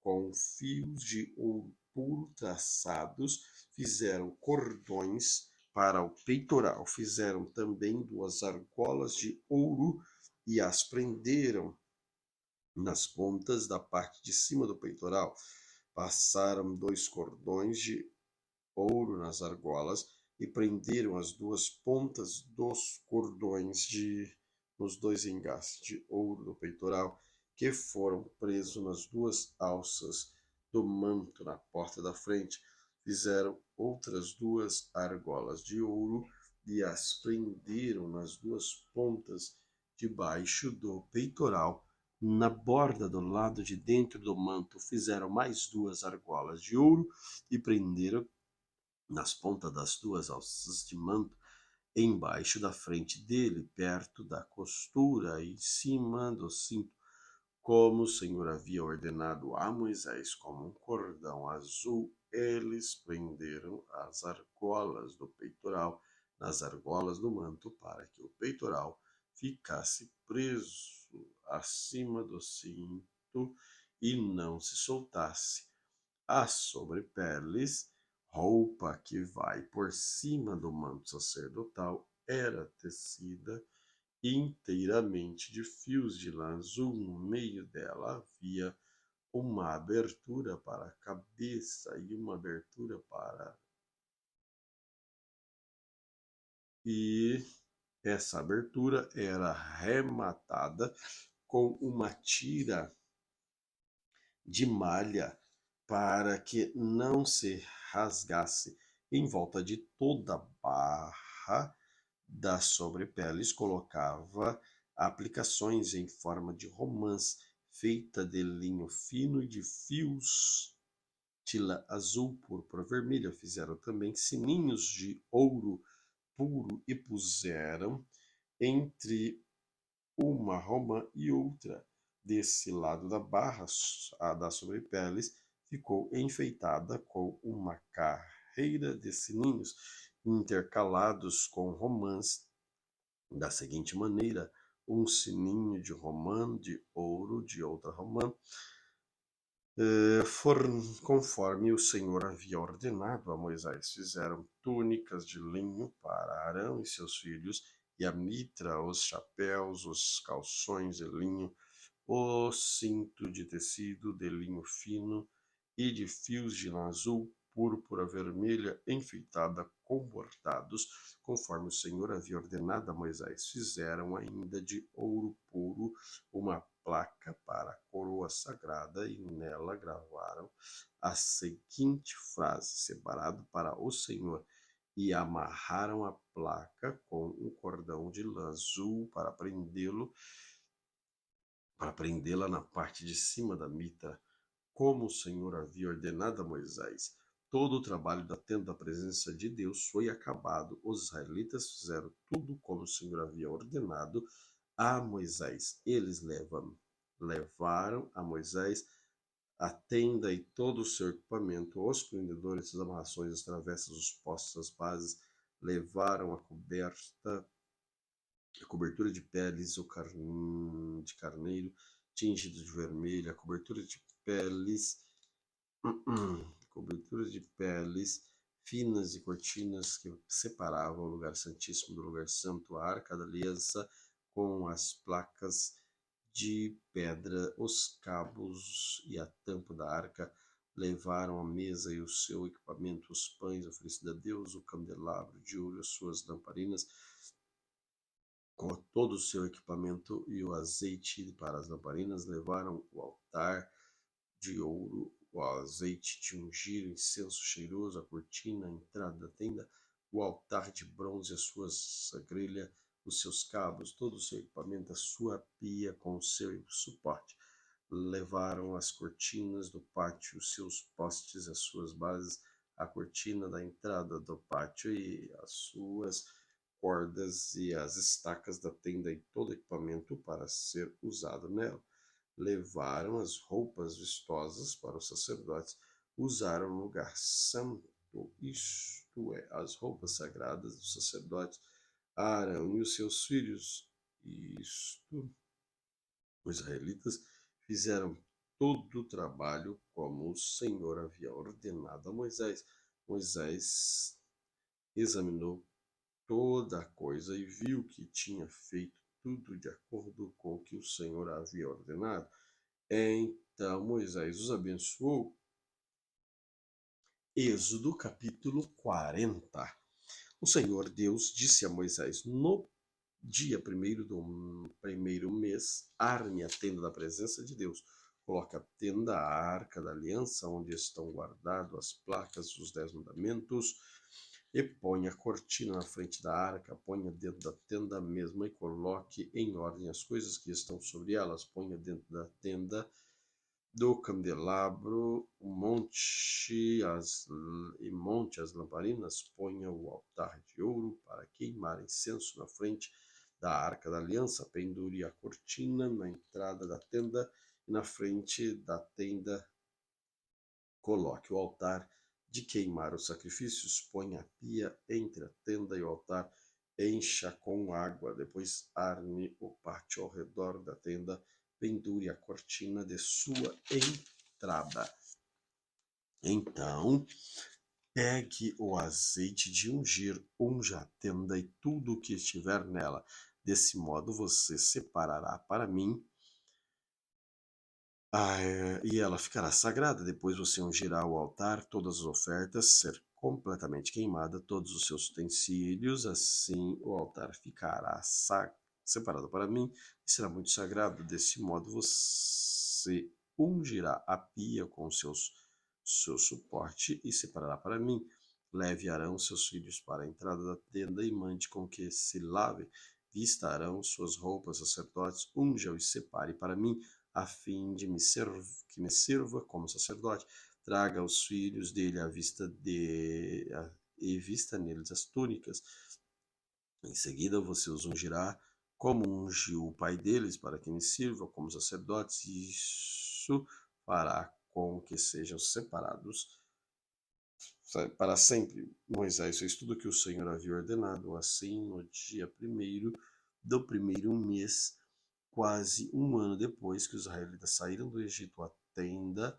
Com fios de ouro puro traçados, fizeram cordões para o peitoral. Fizeram também 2 argolas de ouro e as prenderam nas pontas da parte de cima do peitoral. Passaram 2 cordões de ouro nas argolas e prenderam as 2 pontas dos cordões nos 2 engastes de ouro do peitoral, que foram presos nas 2 alças do manto na porta da frente. Fizeram outras 2 argolas de ouro e as prenderam nas 2 pontas debaixo do peitoral. Na borda do lado de dentro do manto fizeram mais 2 argolas de ouro e prenderam nas pontas das 2 alças de manto, embaixo da frente dele, perto da costura, em cima do cinto, como o Senhor havia ordenado a Moisés, como um cordão azul. Eles prenderam as argolas do peitoral nas argolas do manto, para que o peitoral ficasse preso acima do cinto e não se soltasse. As sobrepeles, roupa que vai por cima do manto sacerdotal, era tecida inteiramente de fios de lã azul. No meio dela havia uma abertura para a cabeça e uma abertura para... E essa abertura era rematada com uma tira de malha para que não se rasgasse. Em volta de toda a barra das sobrepeles colocava aplicações em forma de romãs, feita de linho fino e de fios de lã azul, púrpura, vermelha. Fizeram também sininhos de ouro puro e puseram entre uma romã e outra. Desse lado da barra, a das sobrepeles, ficou enfeitada com uma carreira de sininhos intercalados com romãs, da seguinte maneira: um sininho de romã de ouro de outra romã, conforme o Senhor havia ordenado a Moisés. Fizeram túnicas de linho para Arão e seus filhos, e a mitra, os chapéus, os calções de linho, o cinto de tecido de linho fino e de fios de lã azul, púrpura, vermelha, enfeitada com bordados, conforme o Senhor havia ordenado a Moisés. Fizeram ainda de ouro puro uma placa para a coroa sagrada e nela gravaram a seguinte frase: separado para o Senhor, e amarraram a placa com um cordão de lã azul para prendê-la na parte de cima da mitra, como o Senhor havia ordenado a Moisés. Todo o trabalho da tenda da presença de Deus foi acabado. Os israelitas fizeram tudo como o Senhor havia ordenado a Moisés. Eles levaram a Moisés a tenda e todo o seu equipamento, os prendedores, as amarrações, as travessas, os postos, as bases, levaram a cobertura de peles de carneiro tingido de vermelho, a cobertura de peles coberturas de peles finas e cortinas que separavam o lugar santíssimo do lugar santo, a arca da aliança com as placas de pedra, os cabos e a tampa da arca. Levaram a mesa e o seu equipamento, os pães oferecidos a Deus, o candelabro de ouro, as suas lamparinas, com todo o seu equipamento e o azeite para as lamparinas. Levaram o altar de ouro, o azeite de ungir, o incenso cheiroso, a cortina, a entrada da tenda, o altar de bronze, a sua grelha, os seus cabos, todo o seu equipamento, a sua pia com o seu suporte. Levaram as cortinas do pátio, os seus postes, as suas bases, a cortina da entrada do pátio e as suas cordas e as estacas da tenda e todo o equipamento para ser usado nela. Levaram as roupas vistosas para os sacerdotes, usaram no lugar santo, isto é, as roupas sagradas dos sacerdotes, Arão e os seus filhos. Isto, os israelitas fizeram todo o trabalho como o Senhor havia ordenado a Moisés. Moisés examinou toda a coisa e viu que tinha feito tudo de acordo com o que o Senhor havia ordenado. Então Moisés os abençoou. Êxodo capítulo 40. O Senhor Deus disse a Moisés: no dia primeiro do primeiro mês, arme a tenda da presença de Deus. Coloque a tenda, a arca da aliança, onde estão guardadas as placas dos 10 mandamentos, e ponha a cortina na frente da arca, ponha dentro da tenda mesma e coloque em ordem as coisas que estão sobre elas. Ponha dentro da tenda do candelabro, monte as lamparinas, ponha o altar de ouro para queimar incenso na frente da arca da aliança, pendure a cortina na entrada da tenda e na frente da tenda coloque o altar de queimar os sacrifícios, ponha a pia entre a tenda e o altar, encha com água, depois arme o pátio ao redor da tenda, pendure a cortina de sua entrada. Então, pegue o azeite de ungir, unja a tenda e tudo o que estiver nela. Desse modo você separará para mim, e ela ficará sagrada. Depois você ungirá o altar, todas as ofertas, ser completamente queimada, todos os seus utensílios, assim o altar ficará separado para mim e será muito sagrado. Desse modo você ungirá a pia com seu suporte e separará para mim. Leve Arão seus filhos para a entrada da tenda e mande com que se lave. Vista Arão suas roupas sacerdotes, unja-o e separe para mim, a fim de que me sirva como sacerdote. Traga os filhos dele e vista neles as túnicas. Em seguida você os ungirá como ungiu o pai deles, para que me sirva como sacerdotes. Isso fará com que sejam separados para sempre. Moisés fez tudo o que o Senhor havia ordenado. Assim, no dia primeiro do primeiro mês, quase um ano depois que os israelitas saíram do Egito, a tenda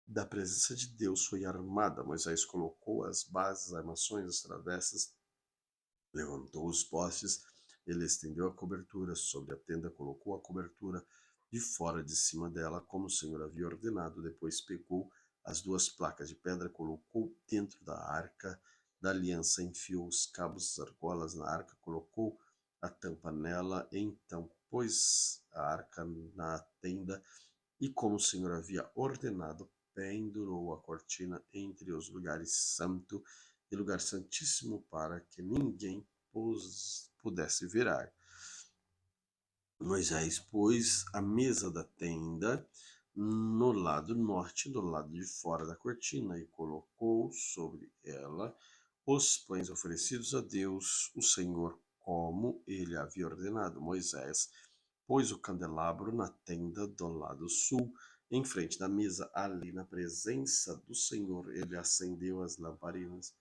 da presença de Deus foi armada. Moisés colocou as bases, as armações, as travessas, levantou os postes, ele estendeu a cobertura sobre a tenda, colocou a cobertura de fora de cima dela, como o Senhor havia ordenado. Depois pegou as duas placas de pedra, colocou dentro da arca da aliança, enfiou os cabos, as argolas na arca, colocou a tampa nela, então pôs a arca na tenda e, como o Senhor havia ordenado, pendurou a cortina entre os lugares santo e lugar santíssimo para que ninguém pudesse virar. Moisés pôs a mesa da tenda no lado norte, do lado de fora da cortina, e colocou sobre ela os pães oferecidos a Deus, o Senhor, como ele havia ordenado. Moisés pôs o candelabro na tenda do lado sul, em frente da mesa, ali na presença do Senhor. Ele acendeu as lamparinas,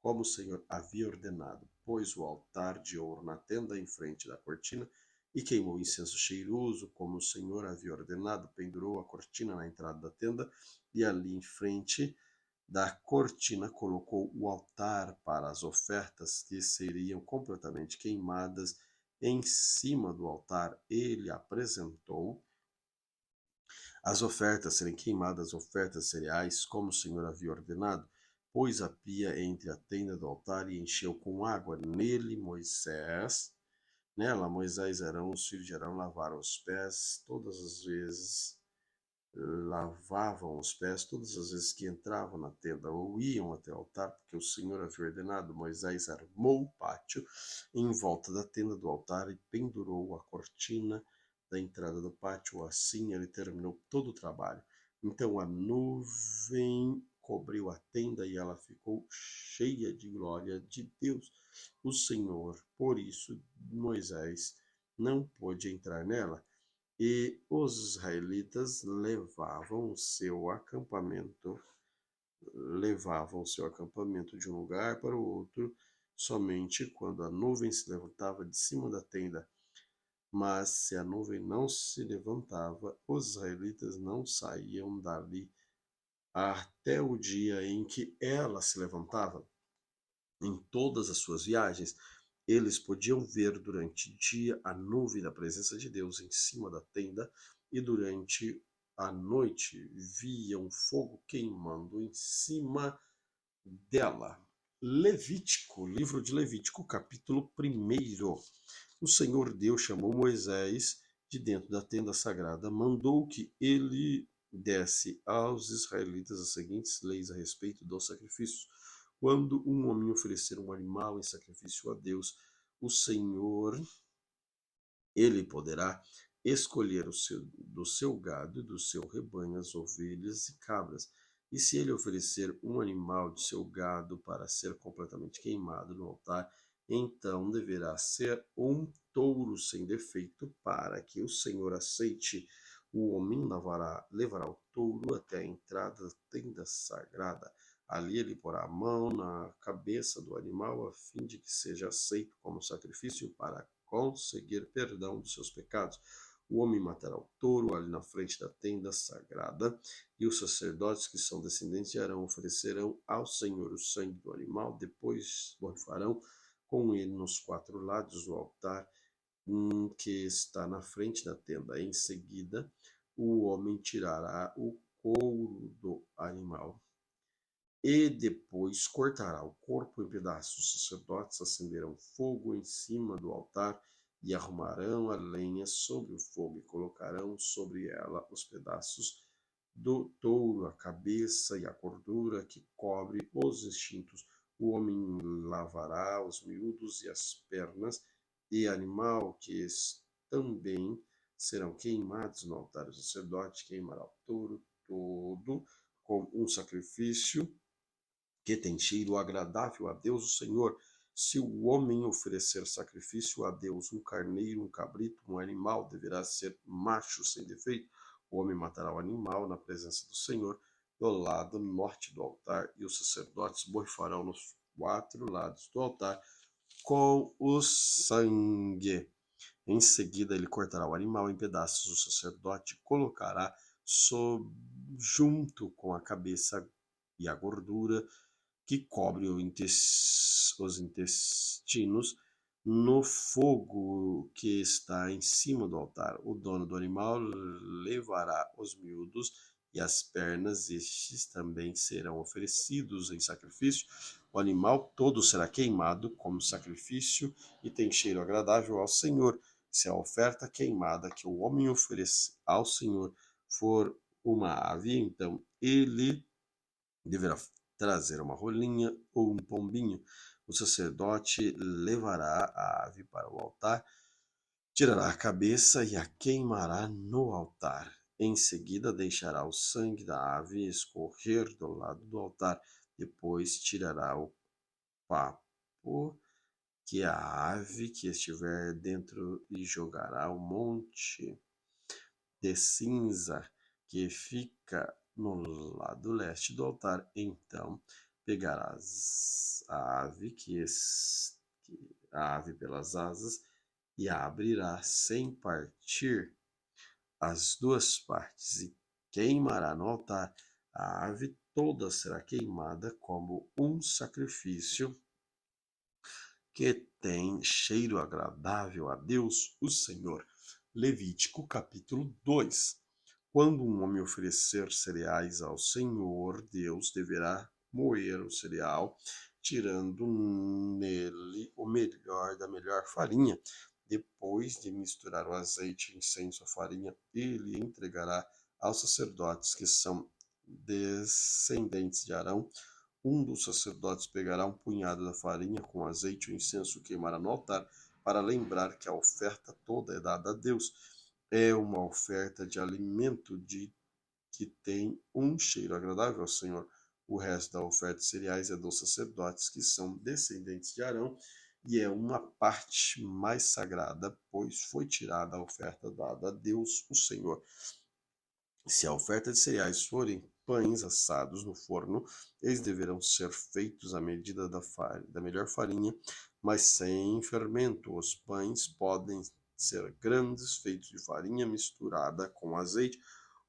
como o Senhor havia ordenado. Pôs o altar de ouro na tenda em frente da cortina e queimou incenso cheiroso, como o Senhor havia ordenado. Pendurou a cortina na entrada da tenda e ali em frente da cortina colocou o altar para as ofertas que seriam completamente queimadas. Em cima do altar ele apresentou as ofertas serem queimadas, ofertas cereais, como o Senhor havia ordenado. Pôs a pia entre a tenda do altar e encheu com água. Nela Moisés e Arão, os filhos de Arão, lavaram os pés todas as vezes, lavavam os pés todas as vezes que entravam na tenda ou iam até o altar, porque o Senhor havia ordenado. Moisés armou o pátio em volta da tenda do altar e pendurou a cortina da entrada do pátio. Assim ele terminou todo o trabalho. Então a nuvem cobriu a tenda e ela ficou cheia de glória de Deus, o Senhor. Por isso Moisés não pôde entrar nela. E os israelitas levavam o seu acampamento de um lugar para o outro, somente quando a nuvem se levantava de cima da tenda. Mas se a nuvem não se levantava, os israelitas não saíam dali até o dia em que ela se levantava. Em todas as suas viagens, eles podiam ver durante o dia a nuvem da presença de Deus em cima da tenda, e durante a noite viam fogo queimando em cima dela. Levítico, livro de Levítico, capítulo 1. O Senhor Deus chamou Moisés de dentro da tenda sagrada, mandou que ele desse aos israelitas as seguintes leis a respeito dos sacrifícios. Quando um homem oferecer um animal em sacrifício a Deus, o Senhor, ele poderá escolher do seu gado e do seu rebanho as ovelhas e cabras. E se ele oferecer um animal de seu gado para ser completamente queimado no altar, então deverá ser um touro sem defeito, para que o Senhor aceite. O homem levará o touro até a entrada da tenda sagrada. Ali ele porá a mão na cabeça do animal, a fim de que seja aceito como sacrifício para conseguir perdão dos seus pecados. O homem matará o touro ali na frente da tenda sagrada, e os sacerdotes que são descendentes de Arão oferecerão ao Senhor o sangue do animal, depois borrifarão com ele nos 4 lados do altar que está na frente da tenda. Em seguida, o homem tirará o couro do animal e depois cortará o corpo em pedaços. Os sacerdotes acenderão fogo em cima do altar e arrumarão a lenha sobre o fogo e colocarão sobre ela os pedaços do touro, a cabeça e a gordura que cobre os instintos. O homem lavará os miúdos e as pernas e animal que também serão queimados no altar. O sacerdote queimará o touro todo com um sacrifício que tem cheiro agradável a Deus o Senhor. Se o homem oferecer sacrifício a Deus, um carneiro, um cabrito, um animal, deverá ser macho sem defeito. O homem matará o animal na presença do Senhor, do lado norte do altar, e os sacerdotes borrifarão nos 4 lados do altar com o sangue. Em seguida, ele cortará o animal em pedaços. O sacerdote colocará junto com a cabeça e a gordura que cobre os intestinos no fogo que está em cima do altar. O dono do animal levará os miúdos e as pernas, estes também serão oferecidos em sacrifício. O animal todo será queimado como sacrifício e tem cheiro agradável ao Senhor. Se a oferta queimada que o homem oferece ao Senhor for uma ave, então ele deverá trazer uma rolinha ou um pombinho. O sacerdote levará a ave para o altar, tirará a cabeça e a queimará no altar. Em seguida, deixará o sangue da ave escorrer do lado do altar. Depois, tirará o papo que a ave que estiver dentro e jogará um monte de cinza que fica no lado leste do altar. Então pegarás a ave pelas asas e a abrirá sem partir as 2 partes e queimará no altar. A ave toda será queimada como um sacrifício que tem cheiro agradável a Deus, o Senhor. Levítico capítulo 2. Quando um homem oferecer cereais ao Senhor Deus, deverá moer o cereal, tirando nele o melhor da melhor farinha. Depois de misturar o azeite, incenso, a farinha, ele entregará aos sacerdotes que são descendentes de Arão. Um dos sacerdotes pegará um punhado da farinha com azeite e o incenso, queimará no altar, para lembrar que a oferta toda é dada a Deus. É uma oferta de alimento que tem um cheiro agradável ao Senhor. O resto da oferta de cereais é dos sacerdotes que são descendentes de Arão, e é uma parte mais sagrada, pois foi tirada a oferta dada a Deus, o Senhor. Se a oferta de cereais forem pães assados no forno, eles deverão ser feitos à medida da melhor farinha, mas sem fermento. Os pães podem ser grandes, feitos de farinha misturada com azeite,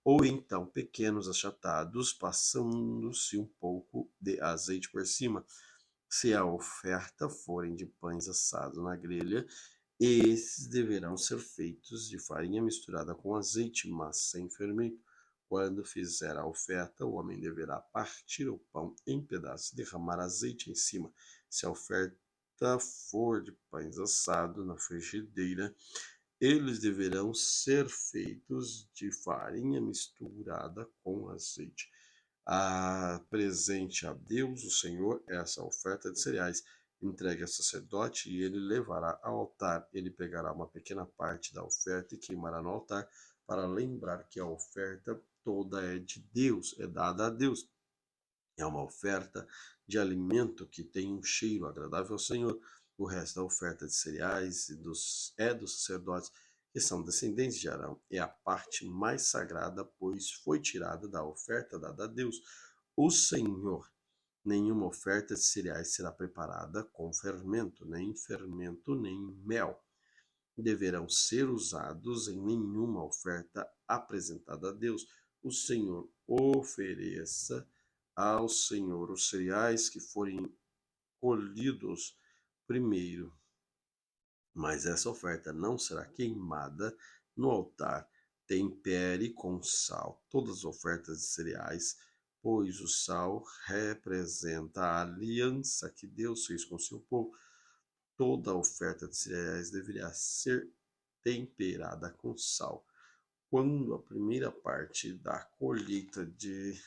ou então pequenos achatados, passando-se um pouco de azeite por cima. Se a oferta forem de pães assados na grelha, esses deverão ser feitos de farinha misturada com azeite, mas sem fermento. Quando fizer a oferta, o homem deverá partir o pão em pedaços e derramar azeite em cima. Se a oferta for de pães assados na frigideira, eles deverão ser feitos de farinha misturada com azeite. Apresente a Deus, o Senhor, essa oferta de cereais. Entregue ao sacerdote e ele levará ao altar. Ele pegará uma pequena parte da oferta e queimará no altar, para lembrar que a oferta toda é de Deus, é dada a Deus. É uma oferta de alimento que tem um cheiro agradável ao Senhor. O resto da oferta de cereais dos sacerdotes, que são descendentes de Arão. É a parte mais sagrada, pois foi tirada da oferta dada a Deus, o Senhor. Nenhuma oferta de cereais será preparada com fermento, nem mel. Deverão ser usados em nenhuma oferta apresentada a Deus. O Senhor ofereça ao Senhor os cereais que forem colhidos primeiro, mas essa oferta não será queimada no altar. Tempere com sal todas as ofertas de cereais, pois o sal representa a aliança que Deus fez com seu povo. Toda oferta de cereais deveria ser temperada com sal. Quando a primeira parte da colheita de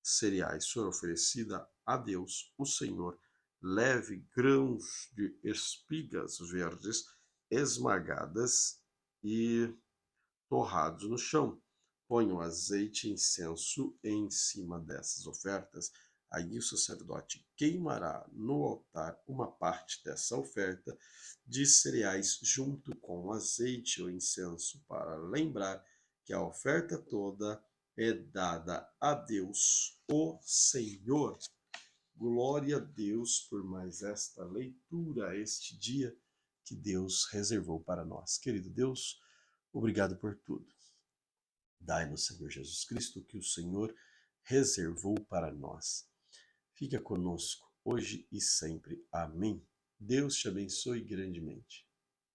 cereais for oferecida a Deus, o Senhor, leve grãos de espigas verdes esmagadas e torrados no chão. Ponha o azeite e incenso em cima dessas ofertas. Aí o sacerdote queimará no altar uma parte dessa oferta de cereais junto com o azeite ou incenso, para lembrar que a oferta toda é dada a Deus, o Senhor. Glória a Deus por mais esta leitura, este dia que Deus reservou para nós. Querido Deus, obrigado por tudo. Dai-nos, Senhor Jesus Cristo, que o Senhor reservou para nós. Fica conosco, hoje e sempre. Amém. Deus te abençoe grandemente.